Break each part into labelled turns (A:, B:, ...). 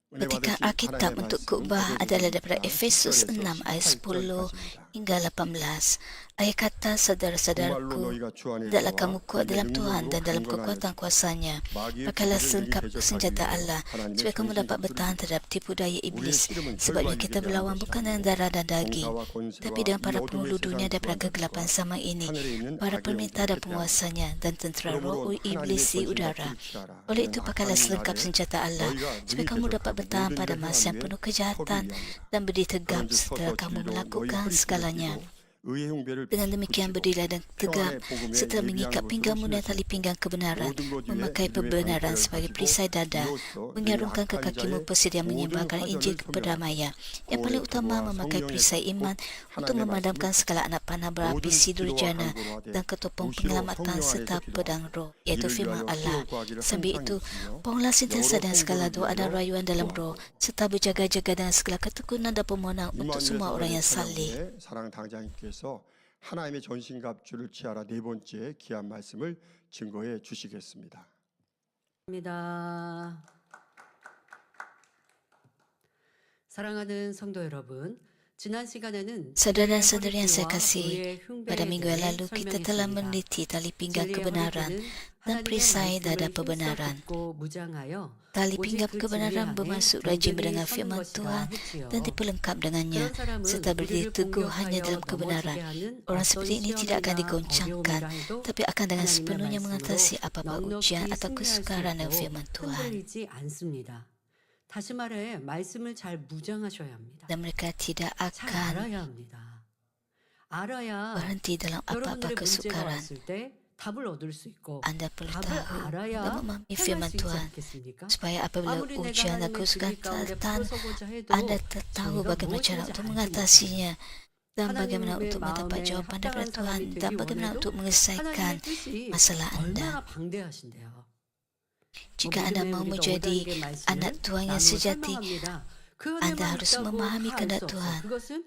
A: Petikan Alkitab untuk khotbah adalah daripada Efesus 6 ayat 10 hingga 18. Ayat kata, saudara-saudaraku, hendaklah kamu kuat dalam Tuhan dan dalam kekuatan kuasanya. Pakailah selengkap senjata Allah, supaya kamu dapat bertahan terhadap tipu daya iblis. Sebabnya kita berlawan bukan dengan darah dan daging, tapi dengan para penghulu dunia daripada kegelapan zaman ini, para pemerintah dan penguasanya, dan tentera roh iblis di udara. Oleh itu, pakailah selengkap senjata Allah, supaya kamu dapat bertahan pada masa yang penuh kejahatan dan berdiri tegap setelah kamu melakukan segalanya. Dengan demikian berdirilah dan tegap setelah mengikat pinggangmu dan tali pinggang kebenaran, memakai kebenaran sebagai perisai dada, mengarungkan ke kakimu persediaan menyebarkan Injil keperdamaian. Yang paling utama, memakai perisai iman untuk memadamkan segala anak panah berapi si durjana dan ketopong penyelamatan serta pedang roh, iaitu firman Allah. Sambil itu, pohonlah sentiasa dengan segala doa dan rayuan dalam roh, serta berjaga-jaga dengan segala ketekunan dan permohonan untuk semua orang yang saleh.
B: 께서 하나님의 전신갑주를 취하라 네 번째 귀한 말씀을 증거해 주시겠습니다.
C: 사랑하는 성도 여러분, 지난 시간에는
A: Saudara dan saudari yang saya kasih, pada minggu yang lalu kita telah meneliti tali pinggang kebenaran dan perisai dada kebenaran. Tali pinggang kebenaran bermaksud rajin mendengar firman Tuhan dan diperlengkap dengannya, serta berdiri teguh hanya dalam kebenaran. Orang seperti ini tidak akan digoncangkan, tapi akan dengan sepenuhnya mengatasi apa-apa ujian atau kesukaran dengan firman Tuhan.
C: 다시 말해, 말씀을 잘 무장하셔야 합니다.
A: Dan mereka tidak
C: 잘
A: akan
C: 알아야 합니다. 알아야
A: berhenti dalam apa-apa
C: 여러분들의 문제가
A: kesukaran.
C: 왔을 때 답을 얻을 수 있고
A: Anda perlu
C: 답을
A: tahu dan
C: 알아야
A: memahami
C: 행할
A: firman
C: 수 있지
A: Tuhan,
C: 않겠습니까?
A: supaya apabila
C: 아무리 내가
A: ujian dan
C: 하나님의
A: kesukaran
C: 기대 가운데
A: datang,
C: 부서고자 해도
A: Anda tahu
C: 저희가
A: bagaimana cara
C: 무엇인지
A: untuk
C: 알지
A: mengatasinya dan bagaimana
C: 하나님의
A: untuk mendapat
C: 마음에
A: jawapan daripada
C: 합당한
A: Tuhan
C: 사람이
A: dan
C: 되기
A: bagaimana
C: 원해도
A: untuk menyelesaikan
C: 하나님의 뜻이
A: masalah Anda.
C: 얼마나 방대하신데요.
A: Jika Anda mahu menjadi anak Tuhan yang sejati, Anda harus memahami kehendak Tuhan.
C: 그것은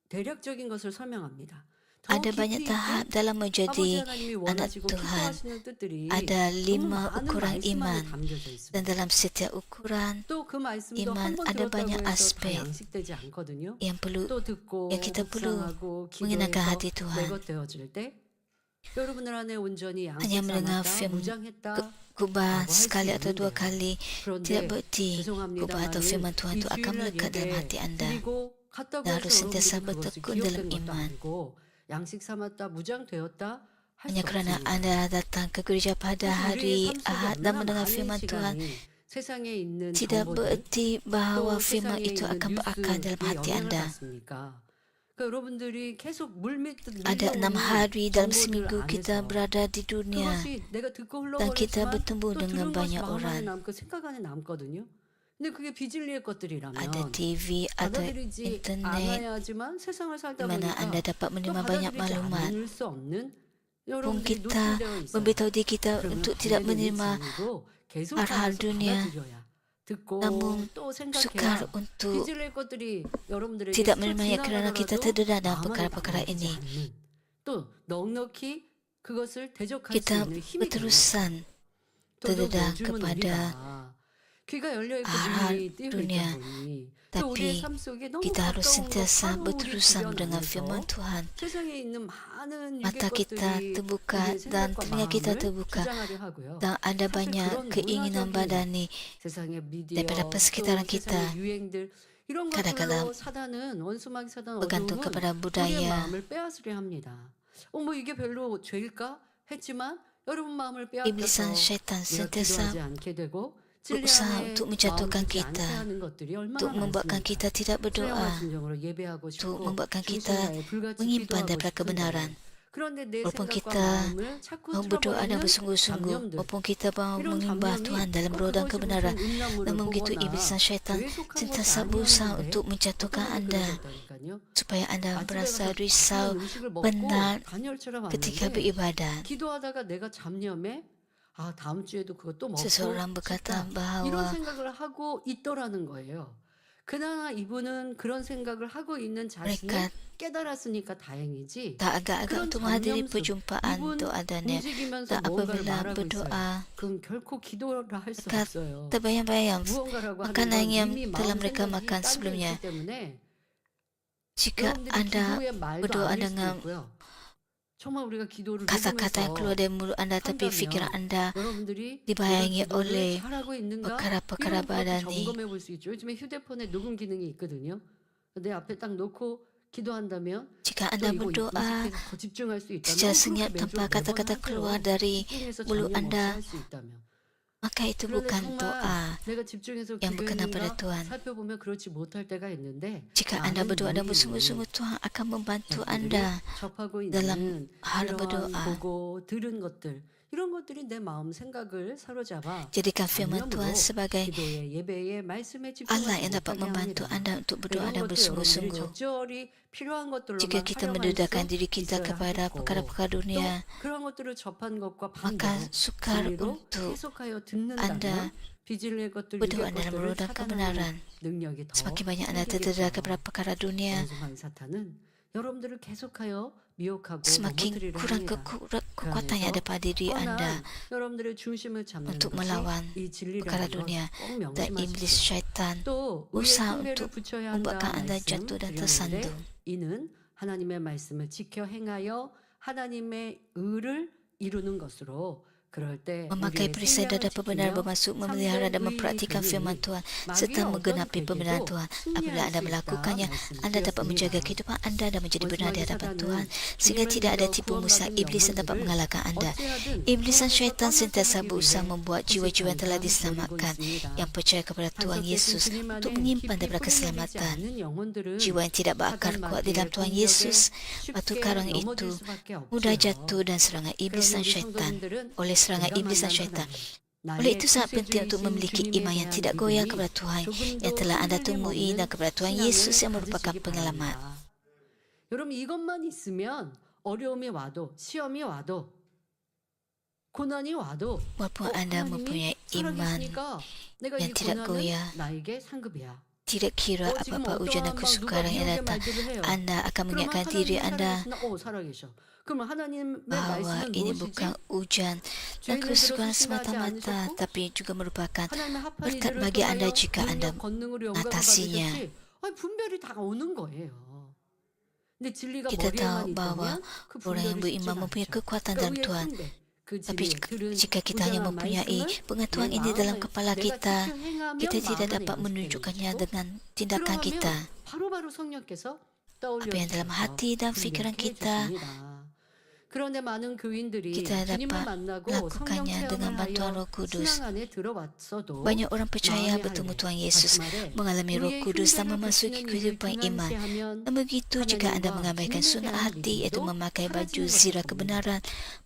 C: 대략적인 것을 설명합니다.
A: Ada banyak tahap dalam menjadi anak Tuhan. Ada 5 ukuran iman, dan dalam setiap ukuran iman ada banyak aspek yang kita perlu menyenangkan hati Tuhan. Hanya mendengar firman khotbah sekali atau 2 kali tidak berarti khotbah atau firman Tuhan itu akan melekat dalam hati Anda. Dan harus sentiasa bertekun dalam iman. Hanya kerana Anda datang ke gereja pada hari Ahad dan mendengar firman Tuhan, tidak berarti bahawa firman itu akan berakar dalam hati Anda. Ada 6 hari dalam seminggu kita berada di dunia dan kita bertemu dengan banyak orang. Ada TV atau internet di mana Anda dapat menerima banyak maklumat. Pun kita memberitahu diri kita untuk tidak menerima hal-hal dunia, namun sukar untuk tidak menerimanya kerana kita terdedah dalam perkara-perkara ini. Kita berterusan terdedah kepada hal-hal dunia, tapi kita harus sentiasa berterusan dengan firman Tuhan. Mata kita terbuka dan telinga kita terbuka, dan ada banyak keinginan badani daripada persekitaran kita. Kadang-kadang bergantung kepada budaya. Iblis dan syaitan sentiasa berusaha untuk menjatuhkan kita, untuk membuatkan kita tidak berdoa, untuk membuatkan kita menyimpan daripada kebenaran. Walaupun kita mahu berdoa dan bersungguh-sungguh, walaupun kita mahu menyembah Tuhan dalam roh dan kebenaran, namun begitu iblis dan syaitan sentiasa berusaha untuk menjatuhkan Anda, supaya Anda merasa risau, penat ketika beribadat. Seseorang berkata bahawa mereka
C: 깨달았으니까 다행이지.
A: tak agak-agak
C: 그런
A: untuk menghadiri
C: 전념수,
A: perjumpaan
C: 이분
A: itu adanya.
C: 움직이면서
A: Tak
C: 무언가를
A: apabila
C: 말하고 있어요.
A: berdoa,
C: 그건 결코 기도라 할 수
A: maka
C: 없어요.
A: terbayang-bayang
C: 무언가라고 하는
A: makanan
C: 건
A: yang
C: 이미
A: telah
C: 마음
A: mereka
C: 생각이
A: makan
C: 깔려
A: sebelumnya.
C: 있기 때문에
A: Jika
C: 여러분들이
A: Anda
C: 기도의 말도
A: berdoa
C: 아닐 수도
A: dengan
C: 있고요. 정말 우리가 기도를
A: kata-kata yang keluar
C: 녹음해서
A: dari mulut Anda, tapi fikiran
C: 한다면
A: Anda
C: 여러분들이 내가
A: dibayangi
C: 기도를
A: oleh
C: 잘하고 있는가?
A: perkara-perkara
C: 이런 것도
A: badani.
C: 점검해 볼 수 있죠. 요즘에 휴대폰에 녹음 기능이 있거든요. 내 앞에 딱 놓고 기도한다면
A: Jika
C: 또
A: Anda
C: 이거
A: berdoa
C: 인식해서 더 집중할 수 있다면
A: secara
C: 그렇게
A: senyap
C: 매주
A: tanpa
C: 매번
A: kata-kata keluar
C: 하세요.
A: dari
C: 집중해서
A: mulut
C: 장애 없이
A: Anda,
C: 할 수 있다면.
A: maka itu
C: 그런데
A: bukan
C: 정말
A: doa
C: 내가 집중해서
A: yang berkenan pada
C: 기도했는가
A: Tuhan.
C: 살펴보면 그렇지 못할 때가 있는데
A: Jika Anda
C: 나는
A: berdoa dan
C: 매일매일
A: bersungguh-sungguh, Tuhan akan membantu
C: 여러분들이
A: Anda
C: 접하고
A: dalam
C: 있는
A: hal
C: 이러한
A: berdoa.
C: 보고 들은 것들 이런 것들이 내 마음 생각을 사로잡아
A: Jadikan firman
C: 전념으로
A: Tuhan sebagai
C: 기도의 예배의 말씀에
A: Allah
C: 집중하지
A: yang dapat
C: 못하게
A: membantu
C: 합니다.
A: Anda untuk berdoa
C: 이런
A: dan
C: 것도 여러분들이
A: bersungguh-sungguh.
C: 적절히 필요한 것들로만
A: Jika kita
C: 활용할
A: mendedahkan
C: 수
A: diri kita
C: 있어야
A: kepada
C: 하겠고
A: perkara-perkara
C: 또
A: dunia,
C: 그런 것들을 접한 것과
A: maka
C: 반대로
A: sukar
C: 진리로
A: untuk
C: 해석하여
A: Anda
C: 듣는다면 비질의 것들,
A: berdoa
C: 육의
A: dalam
C: 것들을
A: roh dan
C: 차단하는
A: kebenaran.
C: 능력이 더
A: Semakin banyak Anda terdedah
C: 생기겠죠.
A: kepada perkara dunia,
C: 원수한 사탄은 여러분들을 계속하여 미혹하고
A: semakin
C: 넘어뜨리려
A: kurang
C: 합니다.
A: kekuatan yang ada pada diri Anda
C: 뻔한 여러분들의 중심을 잡는
A: untuk
C: 것이
A: melawan
C: 이
A: perkara
C: 진리라는 것
A: dunia.
C: 꼭
A: Dan iblis
C: 명심하십시오.
A: syaitan
C: 또 의의
A: usaha
C: 숭배를
A: untuk
C: 붙여야
A: membuatkan
C: 한다
A: Anda
C: 말씀
A: jatuh dan
C: 드렸는데
A: tersandung.
C: 이는 하나님의 말씀을 지켜 행하여 하나님의 의를 이루는 것으로 그럴 때
A: Memakai
C: 우리의
A: perisai
C: 생명을
A: dada perbenaran
C: 지키며
A: bermaksud memelihara dan
C: 참된
A: mempraktikkan
C: 의인이
A: firman
C: 되니
A: Tuhan
C: 마귀의
A: serta
C: 어떤
A: menggenapi pembenaran
C: 계획에도
A: Tuhan. Apabila
C: 승리할
A: Anda
C: 수 있다
A: melakukannya, Anda dapat menjaga
C: 말씀드렸습니다.
A: kehidupan Anda dan menjadi benar di
C: 원수마귀
A: hadapan
C: 사단은
A: Tuhan, sehingga
C: 주님을
A: tidak ada
C: 믿어
A: tipu musnah
C: 구원받은
A: iblis yang dapat
C: 영혼들을
A: mengalahkan Anda.
C: 어찌하든
A: Iblis dan
C: 구원에서
A: syaitan
C: 떠나게
A: sentiasa
C: 하기
A: berusaha
C: 위해
A: membuat jiwa-jiwa yang telah
C: 헛짓한 노리고
A: diselamatkan,
C: 있습니다.
A: yang percaya kepada Tuhan
C: 반석되신
A: Yesus,
C: 주님
A: untuk
C: 안에
A: menyimpan
C: 깊이
A: daripada
C: 뿌리 내리지
A: keselamatan.
C: 않는 영혼들은
A: Jiwa yang tidak berakar
C: 사단
A: kuat di dalam
C: 마귀의
A: Tuhan
C: 공격에
A: Yesus, batu
C: 쉽게
A: karang itu
C: 넘어질 수밖에
A: mudah
C: 없지요.
A: jatuh dan serangan iblis
C: 그러니
A: dan
C: 우리
A: syaitan.
C: 성도님들은
A: Oleh serangan
C: 내가
A: iblis dan
C: 만난
A: syaitan.
C: 하나님,
A: Oleh
C: 나의
A: itu sangat penting untuk
C: 구세주이신
A: memiliki
C: 주님에
A: iman yang
C: 대한
A: tidak goyah
C: 믿음이
A: kepada Tuhan, yang
C: 조금도
A: telah Anda
C: 흔들림
A: temui dan
C: 없는
A: kepada Tuhan
C: 신앙을
A: Yesus yang merupakan
C: 가지시기
A: pengalaman.
C: 바랍니다. 여러분 이것만 있으면 어려움이 와도 시험이 와도 고난이 와도
A: Walaupun Anda
C: 하나님이
A: mempunyai iman
C: 살아계시니까 내가
A: yang
C: 이
A: tidak
C: 고난은
A: goyah,
C: 나에게 상급이야.
A: tidak kira
C: 지금
A: apa-apa ujian dan
C: 어떠한 막 누가
A: kesukaran yang
C: 미혹의
A: datang,
C: 말들을 해요.
A: Anda akan
C: 그러면
A: mengingatkan diri
C: 하나님이
A: Anda
C: 살아계신다. 살아계셔. 그러면 하나님의
A: bahawa
C: 말씀은
A: ini
C: 무엇이지?
A: bukan ujian dan
C: 죄인을
A: kesukaran
C: 들어서 신하지
A: semata-mata,
C: 않으셨고
A: tapi juga merupakan
C: 하나님의 합한
A: berkat
C: 이들을
A: bagi Anda
C: 통하여
A: jika Anda
C: 능력 권능으로 영광을
A: mengatasinya.
C: 받으셨지. 아니, 분별이 다 오는 거예요. 근데 진리가
A: Kita
C: 머리에만
A: tahu bahwa
C: 있다면 그
A: orang yang
C: 분별이
A: beriman
C: 쉽지가
A: mempunyai
C: 않죠.
A: kekuatan
C: 그러니까
A: dalam
C: 우리의
A: Tuhan.
C: 숭배, 그
A: Tapi
C: 진리에 들은
A: jika kita hanya
C: 무장한
A: mempunyai
C: 말씀을
A: pengetahuan
C: 내
A: ini dalam
C: 마음에
A: kepala
C: 내가
A: kita,
C: 지켜 행하면
A: kita tidak
C: 마음 안에
A: dapat menunjukkannya
C: 연습되는
A: dengan tindakan kita.
C: 그러면 바로바로 성령께서 떠올려
A: Apa yang dalam
C: 주셔서
A: hati dan pikiran
C: 분별케
A: kita,
C: 해주십니다. 그런데 많은 교인들이
A: kita
C: 주님을
A: dapat
C: 만나고 성령
A: melakukannya dengan
C: 체험을
A: bantuan
C: 하여
A: Roh Kudus.
C: 신앙 안에 들어왔어도
A: Banyak orang percaya
C: 마음의
A: bertemu
C: 할례,
A: Tuhan
C: 다시
A: Yesus,
C: 말해
A: mengalami Roh
C: 우리의
A: Kudus dan
C: 흉배를
A: memasuki
C: 붙이는 일을
A: kehidupan iman.
C: 등한시하면
A: Dan begitu jika Anda
C: 하나님과
A: mengabaikan
C: 주님에
A: sunat
C: 대한
A: hati, iaitu
C: 믿음도
A: memakai baju
C: 사라지는 것일
A: zirah
C: 겁니다.
A: kebenaran,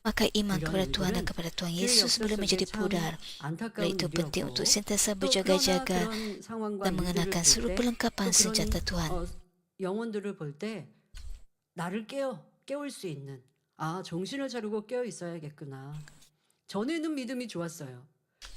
A: maka iman
C: 이런
A: kepada Tuhan dan
C: 일들은
A: kepada Tuhan
C: 교회
A: Yesus
C: 역사
A: boleh
C: 속에
A: menjadi
C: 참
A: pudar. Oleh
C: 안타까운
A: itu penting
C: 일이었고
A: untuk sentiasa
C: 또 그러나
A: berjaga-jaga
C: 그런 상황과
A: dan
C: 일들을
A: mengenakan
C: 볼
A: seluruh
C: 때 또
A: perlengkapan
C: 그런
A: senjata Tuhan.
C: 영혼들을 볼 때 나를 깨울 수 있는 정신을 차리고 깨어 있어야겠구나. 전에는 믿음이 좋았어요.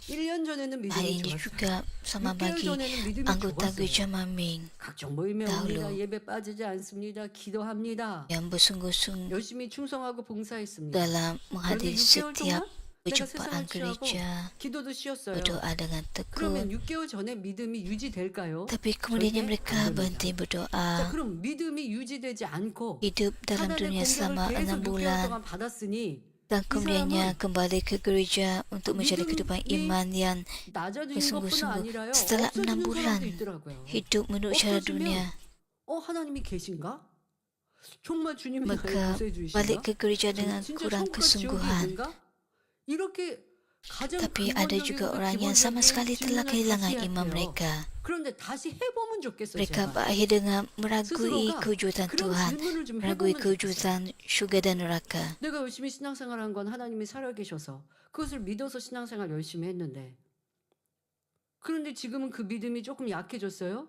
C: 1년 전에는
A: Hal
C: 믿음이
A: ini
C: 좋았어요.
A: juga sama
C: 6개월
A: bagi
C: 전에는 믿음이
A: anggota
C: 좋았어요.
A: gereja Maming
C: 각종 모임에
A: dahulu
C: 옵니다. 예배 빠지지 않습니다. 기도합니다.
A: yang bersungguh-sungguh
C: 열심히 충성하고 봉사했습니다.
A: dalam
C: 그런데
A: menghadiri
C: 6개월
A: setiap
C: 동안 내가
A: perjumpaan
C: 세상을 취하고
A: gereja,
C: 기도도 쉬었어요.
A: berdoa dengan
C: 그러면
A: tekun.
C: 6개월 전에 믿음이 유지될까요?
A: Tapi kemudiannya
C: 절대
A: mereka
C: 안 됩니다.
A: berhenti
C: 자,
A: berdoa,
C: 그럼 믿음이 유지되지 않고
A: hidup dalam
C: 사단의
A: dunia
C: 공격을
A: selama
C: 계속
A: 6
C: 6개월
A: bulan,
C: 동안 받았으니
A: dan kemudiannya kembali ke gereja untuk mencari kehidupan iman yang
C: 낮아지는 것뿐
A: bersungguh-sungguh.
C: 아니라요.
A: Setelah 6
C: 없어지는
A: bulan
C: 사람도 있더라고요.
A: hidup menurut cara dunia,
C: 하나님이 계신가? 정말 주님이 나의
A: maka
C: 구세주이신가?
A: balik ke gereja dengan
C: 진짜
A: kurang
C: 천국과 지옥이
A: kesungguhan.
C: 있는가? 이렇게 가장
A: Tapi ada juga
C: 근본적이고
A: orang yang sama
C: 기본적인
A: sekali telah
C: 질문을
A: kehilangan
C: 다시
A: iman
C: 해야 돼요.
A: mereka.
C: 그런데 다시 해보면 좋겠어요.
A: Mereka
C: 제발.
A: berakhir dengan meragui
C: 스스로가
A: kewujudan
C: 그런
A: Tuhan,
C: 질문을 좀
A: meragui
C: 해보면 좋겠어요.
A: kewujudan syurga dan neraka.
C: 내가 열심히 신앙생활한 건 하나님이 살아계셔서 그것을 믿어서 신앙생활 열심히 했는데 그런데 지금은 그 믿음이 조금 약해졌어요?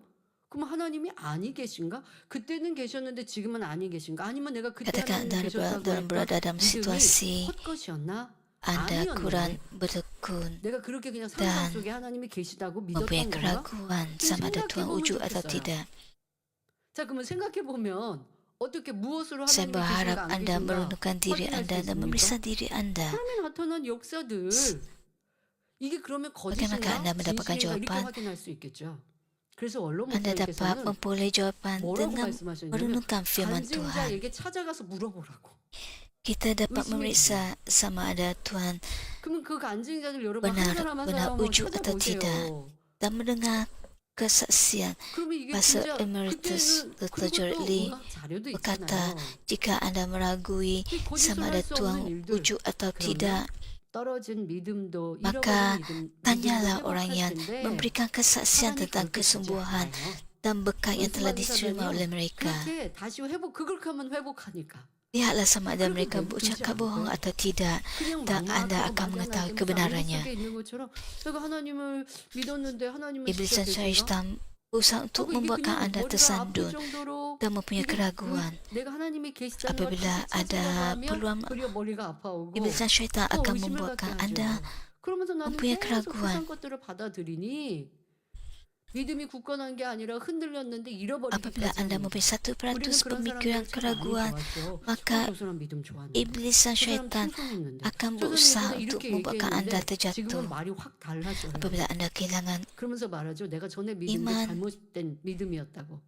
C: 그럼 하나님이 아니 계신가? 그때는 계셨는데 지금은 아니 계신가? 아니면 내가 그때
A: Katakan
C: 하나님 계셨다고
A: dalam
C: 하니까
A: berada dalam
C: 믿음이
A: situasi
C: 헛것이었나?
A: Anda kurang
C: 아니었는데
A: bertekun
C: 내가 그렇게 그냥
A: dan
C: 상상 속에 하나님이 계시다고
A: mempunyai
C: 믿었던 건가?
A: keraguan sama ada Tuhan wujud atau tidak.
C: 자, 그러면 생각해 보면 어떻게 무엇으로
A: Saya
C: 하나님의
A: berharap
C: 계신가 안
A: Anda
C: 계신가
A: merenungkan diri
C: 확인할 수
A: Anda dan
C: 있습니까?
A: memeriksa diri Anda.
C: 하나님이 나타난 역사들 이게 그러면
A: Bagaimanakah
C: 거짓인가
A: Anda mendapatkan
C: 진실인가 이렇게
A: jawapan?
C: 확인할 수 있겠죠. 그래서 원로
A: Anda dapat
C: 목사님께서는
A: memperoleh jawapan
C: 뭐라고
A: dengan
C: 말씀하셨냐면
A: merenungkan firman Tuhan.
C: 간증자에게 찾아가서 물어보라고.
A: Kita dapat
C: 의심이
A: memeriksa sama ada Tuhan
C: 그러면 그 간증자들 여러분 한
A: benar
C: 사람 한
A: benar
C: 사람 한번
A: ujuk atau tidak
C: 찾아보세요.
A: dan mendengar kesaksian.
C: 그러면 이게
A: Pastor
C: 진짜
A: Emeritus
C: 그때는
A: Dr.
C: 그리고
A: George
C: 또
A: Lee
C: 의학 자료도
A: berkata,
C: 있잖아요.
A: jika Anda meragui
C: 이
A: sama ada
C: 거짓말할 수
A: Tuhan
C: 없는 일들
A: ujuk atau
C: 그러면
A: tidak,
C: 떨어진 믿음도
A: maka
C: 잃어버린
A: tanyalah orang
C: 회복할
A: yang
C: 텐데
A: memberikan kesaksian
C: 사단이
A: tentang
C: 그렇게 주지
A: kesembuhan
C: 않아요.
A: dan berkat yang telah
C: 원수마귀
A: diterima oleh
C: 사단이요.
A: mereka.
C: 그렇게 다시 회복 그렇게 하면 회복하니까
A: Lihatlah sama ada
C: 그리고
A: mereka
C: 왜
A: bercakap
C: 그러지
A: bohong
C: 않을까요?
A: atau tidak,
C: 그냥
A: dan Anda
C: 막막하고
A: akan
C: 막연할
A: mengetahui
C: 때 무슨 안개
A: kebenarannya.
C: 속에 있는 것처럼 내가 하나님을 믿었는데 하나님은
A: Iblis
C: 진짜
A: dan
C: 계신가?
A: syaitan berusaha untuk
C: 이게
A: membuatkan
C: 그냥
A: Anda
C: 머리가 아플
A: tersandung
C: 정도로
A: dan mempunyai
C: 이게
A: keraguan.
C: 내가 하나님이 계시다는 걸
A: Apabila
C: 다시 찾으려고
A: ada
C: 하면
A: peluang,
C: 그리고 머리가 아파오고
A: Iblis dan syaitan
C: 또
A: akan
C: 의심을
A: membuatkan
C: 갖게
A: Anda
C: 하죠. 그러면서 나는
A: mempunyai
C: 계속
A: keraguan.
C: 세상 것들을 받아들이니 믿음이 굳건한 게 아니라 흔들렸는데
A: Apabila
C: 잃어버리기까지
A: Anda
C: 합니다.
A: mempunyai satu
C: 우리는
A: peratus
C: 그런
A: pemikiran
C: 사람들 참 많이
A: keraguan,
C: 좋았죠.
A: maka
C: 저 사람 믿음 좋았는데
A: Iblis dan
C: 저 사람
A: syaitan
C: 충성했는데
A: akan
C: 저 사람
A: berusaha
C: 예전에
A: untuk
C: 이렇게
A: membuatkan Anda
C: 얘기했는데
A: terjatuh.
C: 지금은 말이 확 달라져요.
A: Apabila Anda kehilangan
C: 그러면서 말하죠. 내가 전에 믿은 게
A: iman,
C: 잘못된 믿음이었다고.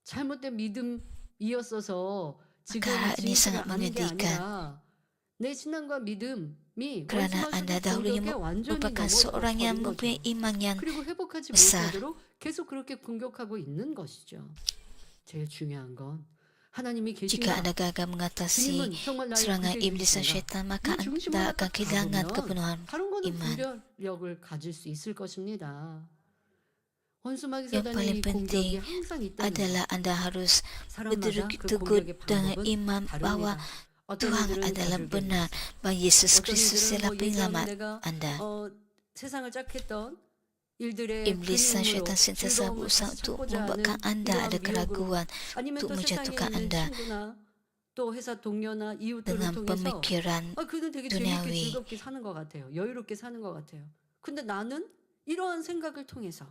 C: 잘못된 믿음이었어서 지금
A: maka hal ini
C: 진실을
A: sangat
C: 아는 게
A: menyedihkan.
C: 아니라 내 신앙과 믿음이
A: Kerana Anda
C: 원수마귀의
A: dahulunya
C: 공격에 완전히
A: merupakan
C: 넘어져
A: seorang yang
C: 버린
A: mempunyai
C: 거죠.
A: iman yang
C: 그리고 회복하지
A: besar.
C: 못하도록 계속 그렇게 공격하고 있는 것이죠. 제일 중요한 건 하나님이
A: Jika
C: 계신가?
A: Anda gagal mengatasi
C: 주님은 정말 나의
A: serangan
C: 구세주이신가?
A: iblis dan syaitan, maka
C: 이 중심을
A: Anda
C: 딱
A: akan kehilangan
C: 가보면
A: kepenuhan
C: 다른 거는
A: iman.
C: 분별력을 가질 수 있을 것입니다. 원수마귀
A: Yang
C: 사단의
A: paling
C: 이 공격이
A: penting
C: 항상 있다는 거.
A: adalah Anda harus
C: 사람마다
A: berdiri
C: 그
A: teguh
C: 공격의
A: dengan
C: 방법은
A: iman bahwa
C: 다릅니다. 어떤
A: Tuhan
C: 이들은
A: adalah
C: 가족에게
A: benar, bahwa Yesus
C: 어떤
A: Kristus
C: 이들은
A: ialah
C: 뭐 예전에
A: penyelamat
C: 내가
A: Anda.
C: 세상을 짝했던 일들의
A: Iblis dan
C: 근육으로
A: syaitan sentiasa
C: 즐거움을
A: berusaha
C: 다시
A: untuk
C: 찾고자 하는
A: membuatkan Anda
C: 이러한
A: ada
C: 미혹으로
A: keraguan
C: 아니면
A: untuk
C: 또 세상에
A: menjatuhkan
C: 있는
A: Anda
C: 친구나 또 회사 동료나 이웃들을
A: dengan
C: 통해서
A: pemikiran
C: 그는 되게 재밌게
A: duniawi.
C: 즐겁게 사는 것 같아요. 여유롭게 사는 것 같아요. 근데 나는 이러한 생각을 통해서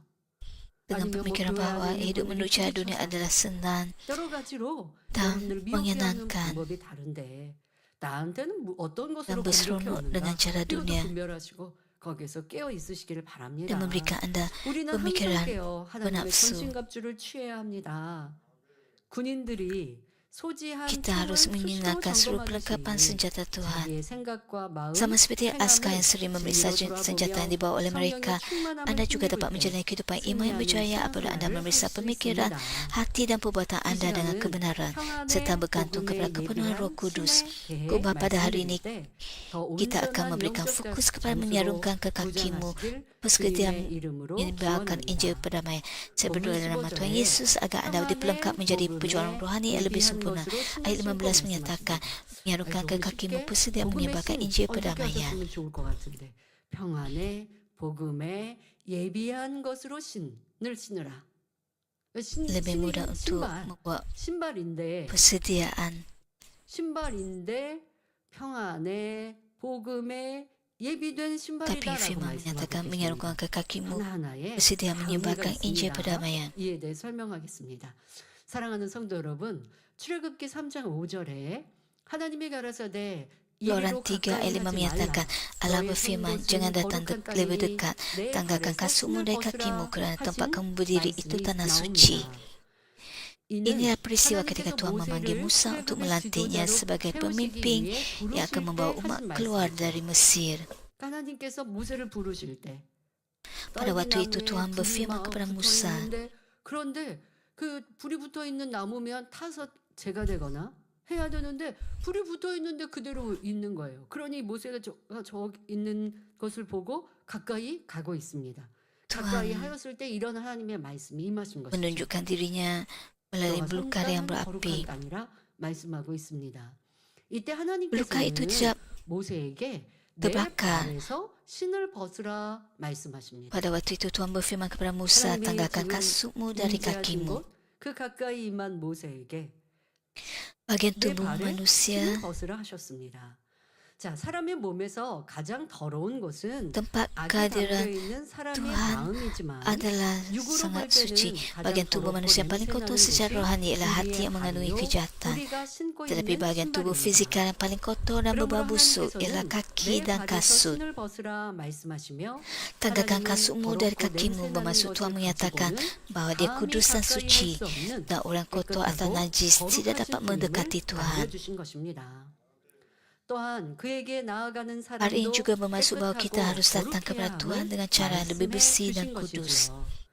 A: dengan
C: 아니면 뭐
A: pemikiran
C: 교회
A: bahwa
C: 안에 있는
A: hidup
C: 분들이
A: menuju dunia
C: 부딪혀서
A: adalah senang
C: 여러 가지로
A: dan
C: 여러분들을 미혹게 하는
A: menyenangkan
C: 방법이 다른데 나한테는 어떤
A: dan
C: 것으로 공격해
A: berseronok dengan
C: 오는가
A: cara
C: 이것도
A: dunia
C: 분별하시고 거기에서 깨어 있으시기를 바랍니다.
A: dan memberikan Anda
C: 우리는 항상
A: pemikiran
C: 깨어 하나님의
A: bernafsu.
C: 전신갑주를 취해야 합니다. 군인들이 소지한
A: Kita harus
C: 총을 수시로
A: mengingatkan seluruh
C: 점검하듯이
A: perlengkapan senjata Tuhan.
C: 자기의 생각과 마음,
A: Sama seperti askar yang
C: 행함을
A: sering memeriksa
C: 진리로
A: senjata yang
C: 돌아보며
A: dibawa oleh
C: 성령의
A: mereka,
C: 충만함을
A: Anda juga
C: 힘입을
A: dapat
C: 때
A: menjalani kehidupan iman yang
C: 승리하는
A: berjaya apabila Anda
C: 신앙생활을
A: memeriksa
C: 할 수
A: pemikiran,
C: 있습니다.
A: hati dan perbuatan
C: 이
A: Anda dengan
C: 시간은
A: kebenaran, serta
C: 평안의
A: bergantung kepada
C: 복음에
A: kepenuhan
C: 예비한
A: Roh Kudus.
C: 신의
A: Khotbah pada hari
C: 말씀드릴
A: ini
C: 때더
A: kita akan
C: 온전한
A: memberikan
C: 영적
A: fokus kepada
C: 장수로
A: menyiarungkan ke kakimu
C: 무장하시길
A: persediaan
C: 주님의 이름으로
A: yang dibawakan Injil
C: 축원합니다.
A: perdamaian. Saya berdoa
C: 본문
A: dalam nama Tuhan
C: 15절에
A: Yesus agar Anda dipelengkap menjadi pejuang rohani yang lebih
C: 예비한
A: sempurna.
C: 것으로
A: Ayat 15
C: 신으시고
A: menyatakan,
C: 말씀하십니다.
A: menyiarungkan ke
C: 우리
A: kakimu
C: 쉽게
A: persediaan
C: 복음의
A: menyebarkan
C: 신
A: Injil
C: 어떻게
A: perdamaian.
C: 하셨으면 좋을 것 같은데 평안의 복음에 예비한 것으로 신을 신으라.
A: Lebih mudah untuk
C: 신발,
A: membuat
C: 신발인데
A: persediaan
C: 신발인데 평안의 복음에 예비된
A: Tapi
C: 신발이다라고
A: firman menyatakan
C: 말씀하고
A: menyiarungkan
C: 계십니다.
A: ke kakimu
C: 하나하나에
A: bersedia
C: 다 의미가
A: menyebarkan Injil
C: 있습니다.
A: perdamaian.
C: 이에 대해 설명하겠습니다. 사랑하는 성도 여러분, 출애굽기 3장 5절에 하나님이 가라사대
A: Keluaran 3 ayat 5 menyatakan, Allah berfirman, jangan datang lebih dekat, tanggalkan kasutmu dari kakimu kerana tempat kamu berdiri itu tanah suci. Inilah peristiwa ketika Tuhan memanggil Musa untuk melantiknya sebagai pemimpin yang akan membawa umat keluar dari Mesir.
C: 하나님께서 모세를 부르실 때
A: Pada waktu itu Tuhan berfirman kepada Musa,
C: 그런데 그 불이 붙어 있는 나무면 타서 재가 되거나 해야 되는데 불이 붙어 있는데 그대로 있는 거예요. 그러니 모세가 저 있는 것을 보고 가까이 가고 있습니다. 가까이 하였을 때 이런 하나님의 말씀이 임하신 것이죠.
A: menunjukkan dirinya melalui belukar yang berapi.
C: 아니라 말씀하고 있습니다. 이때
A: Belukar itu
C: 하나님께서는
A: tidak
C: 모세에게 내
A: terbakar.
C: 발에서 신을 벗으라 말씀하십니다.
A: Pada waktu itu Tuhan berfirman kepada Musa,
C: 하나님이
A: tanggalkan
C: 지금
A: kasutmu dari
C: 임재하신
A: kakimu.
C: 곳, 그 가까이 임한 모세에게
A: Bagian
C: 내
A: tubuh
C: 발에
A: manusia
C: 신을 벗으라 하셨습니다. 자, 사람의 몸에서 가장 더러운 곳은
A: Tempat
C: 악이
A: kehadiran
C: 담겨 있는 사람의
A: Tuhan
C: 마음이지만
A: adalah
C: 육으로 볼
A: sangat
C: 때는
A: suci.
C: 가장
A: Bagian tubuh
C: 더럽고
A: manusia paling
C: 냄새
A: kotor
C: 나는
A: secara
C: 곳이
A: rohani ialah hati
C: 우리의
A: yang mengandungi
C: 발이요,
A: kejahatan.
C: 우리가 신고
A: Tetapi
C: 있는
A: bagian tubuh
C: 신발입니다.
A: fizikal yang paling kotor dan
C: 그러므로
A: berbau busuk
C: 하나님께서는
A: ialah
C: 내
A: kaki dan
C: 발에서
A: kasut.
C: 신을 벗으라 말씀하시며
A: Tanggalkan
C: 하나님은
A: kasutmu dari
C: 더럽고
A: kakimu,
C: 냄새 나는
A: bermaksud
C: 것을
A: Tuhan menyatakan
C: 가지고는
A: bahawa dia
C: 감히
A: kudus dan
C: 가까이 할
A: suci
C: 수 없는
A: dan orang kotor atau
C: 깨끗하고
A: najis tidak dapat
C: 거룩하신
A: mendekati
C: 주님을
A: Tuhan.
C: 알려주신 것입니다. 또한 그에게 나아가는
A: Hari ini
C: 사람도
A: juga bermaksud bahawa kita
C: 깨끗하고
A: harus datang kepada
C: 거룩해야
A: Tuhan
C: 함을
A: dengan cara yang lebih
C: 말씀해
A: bersih
C: 주신
A: dan kudus.
C: 것이지요.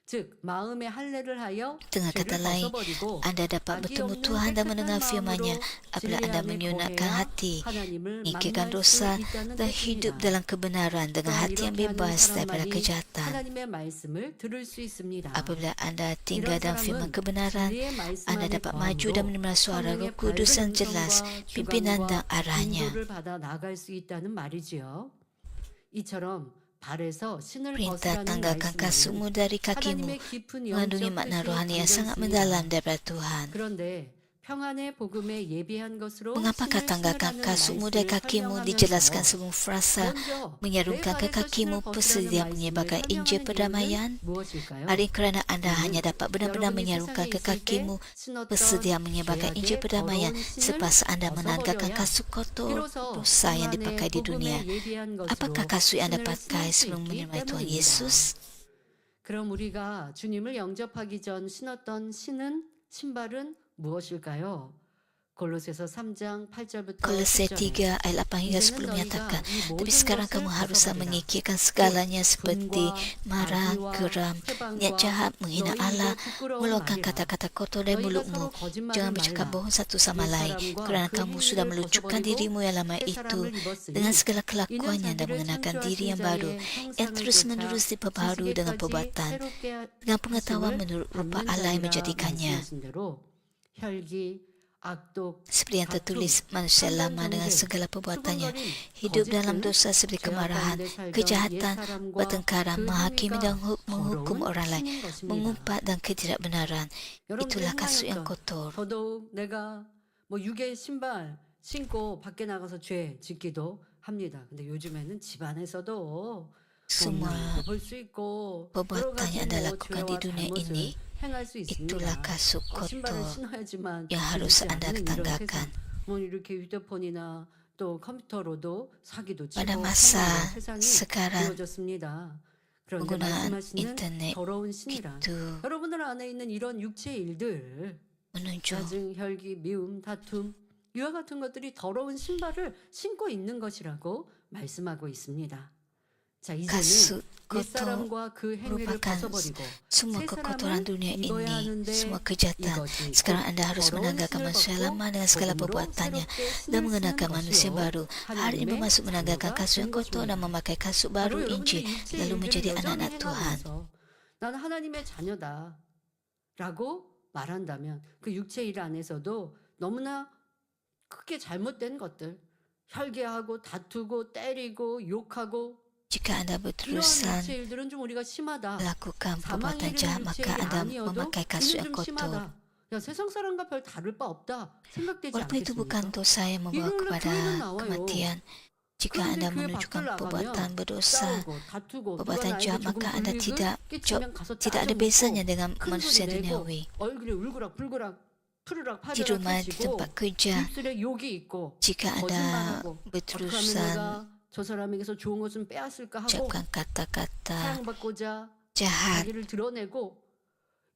C: 즉 마음의 할례를 하여
A: Dengan kata
C: 죄를
A: lain,
C: 벗어버리고
A: Anda dapat
C: 악이
A: bertemu
C: 없는
A: Tuhan dan
C: 깨끗한
A: mendengar firman-Nya
C: 마음으로
A: apabila
C: 진리
A: Anda
C: 안에
A: menyunatkan
C: 거해야
A: hati,
C: 하나님을
A: menyingkirkan
C: 만날 수
A: dosa
C: 있다는
A: dan hidup
C: 뜻입니다.
A: dalam kebenaran dengan
C: 또한
A: hati yang
C: 이렇게 하는
A: bebas daripada
C: 사람만이
A: kejahatan.
C: 하나님의 말씀을 들을 수 있습니다.
A: Apabila Anda tinggal
C: 이런
A: dalam firman
C: 사람은
A: kebenaran,
C: 진리의 말씀
A: Anda
C: 안에
A: dapat maju dan
C: 거함으로
A: mendengar suara Roh
C: 성령의
A: Kudus yang
C: 밝은
A: jelas,
C: 음성과
A: pimpinan dan
C: 주관과
A: arahnya.
C: 인도를 받아 나갈 수 있다는 말이지요. 이처럼 발에서 신을
A: Perintah
C: 벗으라는
A: tanggalkan
C: 말씀은
A: kasutmu dari kakimu
C: 하나님의 깊은
A: mengandungi
C: 영적
A: makna
C: 뜻이
A: rohani yang
C: 담겨
A: sangat
C: 있습니다.
A: mendalam daripada Tuhan.
C: 그런데 평안의 복음에 예비한 것으로
A: Mengapakah
C: 신을
A: tanggalkan
C: 신으라는
A: kasutmu dari
C: 말씀을
A: kakimu dijelaskan
C: 설명하면서
A: sebelum frasa
C: 먼저 내
A: menyarungkan ke
C: 발에서
A: kakimu
C: 신을 벗으라는
A: persedia
C: 말씀을
A: menyebarkan Injil
C: 설명하는
A: perdamaian?
C: 이유는 무엇일까요?
A: Hari ini kerana Anda
C: 이유는
A: hanya dapat benar-benar
C: 여러분이
A: menyarungkan
C: 세상에
A: ke
C: 있을 때
A: kakimu
C: 신었던
A: bersedia menyebarkan Injil
C: 죄악의
A: perdamaian
C: 더러운 신을
A: selepas Anda menanggalkan
C: 벗어버려야
A: kasut kotor
C: 비로소
A: dosa yang
C: 평안의
A: dipakai di dunia.
C: 복음에 예비한 것으로
A: Apakah kasut yang Anda
C: 신을
A: pakai
C: 신을 수
A: sebelum
C: 있기
A: menerima Tuhan
C: 때문입니다.
A: Yesus?
C: 그럼 우리가 주님을 영접하기 전 신었던 신발은 무엇일까요? 골로새서 3장 8절부터
A: Kolose
C: 10절에
A: 3 ayat 8 hingga 10 menyatakan, tapi sekarang kamu haruslah mengikirkan segalanya seperti marah, geram, niat jahat, menghina Allah, mengeluarkan kata-kata kotor dari mulutmu. Jangan bercakap bohong satu sama lain, kerana kamu sudah melucupkan dirimu yang lama itu dengan segala kelakuannya dan mengenakan diri yang baru, yang terus-menerus diperbaharui dengan perbuatan, dengan pengetahuan menurut rupa Allah yang menjadikannya. Seperti yang tertulis, manusia lama dengan segala perbuatannya hidup dalam dosa seperti kemarahan, kejahatan, bertengkar, menghakimi dan menghukum orang lain, mengumpat dan ketidakbenaran. Itulah kasut yang kotor.
C: 더더욱 내가 뭐 육의 신발 신고 밖에 나가서 죄 짓기도 합니다. 근데 요즘에는 집안에서도
A: Semua
C: 볼수 있고
A: perbuatan yang Anda lakukan di dunia ini,
C: 행할 수 있습니다.
A: itulah kasut
C: 신발을
A: kotor
C: 신어야지만
A: yang harus
C: 믿지
A: Anda
C: 않는 이런
A: tanggalkan.
C: 세상. 뭐 이렇게 휴대폰이나 또 컴퓨터로도 사기도 치고
A: Pada masa
C: 사기도 세상이
A: sekarang,
C: 이루어졌습니다. 그런데
A: penggunaan
C: 말씀하시는
A: internet
C: 더러운 신이란
A: itu
C: 여러분들 안에 있는 이런 육체의 일들
A: menunjuk
C: 짜증, 혈기, 미움, 다툼 이와 같은 것들이 더러운 신발을 신고 있는 것이라고 말씀하고 있습니다. 자, 이제는
A: kasut kotor
C: 옛사람과 그 행위를
A: merupakan
C: 벗어버리고
A: semua
C: 새
A: kekotoran
C: 사람을
A: dunia
C: 입어야
A: ini,
C: 하는데
A: semua kejahatan.
C: 이것이
A: Sekarang
C: 곧
A: Anda harus
C: 더러운
A: menanggalkan
C: 신을
A: manusia
C: 벗고
A: lama dengan segala
C: 복음으로
A: perbuatannya
C: 새롭게
A: dan
C: 신을 쓰는
A: mengenakan manusia
C: 것이요
A: baru. Hari ini
C: 하나님의
A: bermaksud menanggalkan
C: 자녀가
A: kasut yang
C: 된
A: kotor dan
C: 것입니다.
A: memakai kasut
C: 바로
A: baru
C: 여러분들의
A: Injil,
C: 육체의
A: lalu
C: 일들을
A: menjadi
C: 여전히
A: anak-anak Tuhan.
C: 행하면서 나는 하나님의 자녀다라고 말한다면 그 육체 일 안에서도 너무나 크게 잘못된 것들 혈기하고 다투고 때리고 욕하고
A: Jika Anda
C: 이러한
A: berterusan
C: 육체 일들은 좀 우리가 심하다.
A: melakukan
C: 사망이
A: perbuatan
C: 이르는
A: jahat,
C: 육체
A: maka
C: 일이
A: Anda
C: 아니어도
A: memakai kasut
C: 이는
A: yang
C: 좀
A: kotor.
C: 심하다. 야, 세상 사람과 별 다를 바 없다. 생각되지
A: Walaupun itu bukan
C: 않겠습니까?
A: dosa yang membawa
C: 일요일에
A: kepada
C: 교회는 나와요.
A: kematian, jika
C: 그런데
A: Anda
C: 교회 밖을
A: menunjukkan
C: 나가면
A: perbuatan berdosa,
C: 싸우고 다투고 누가
A: perbuatan
C: 나에게
A: jahat,
C: 조금
A: maka Anda
C: 불이익을 끼치면 가서
A: tidak ada
C: 따져묻고
A: bezanya dengan
C: 큰
A: manusia
C: 소리 내고
A: duniawi.
C: 얼굴에 울그락 불그락 푸르락
A: Di
C: 파르락
A: rumah, di
C: 해치고
A: tempat kerja,
C: 입술에 욕이 있고
A: jika Anda
C: 거짓말하고 어떻게 하면
A: berterusan
C: 내가 저 사람에게서 좋은 것은 빼앗을까 하고
A: ucapkan kata-kata
C: 사랑받고자
A: jahat,
C: 자기를 드러내고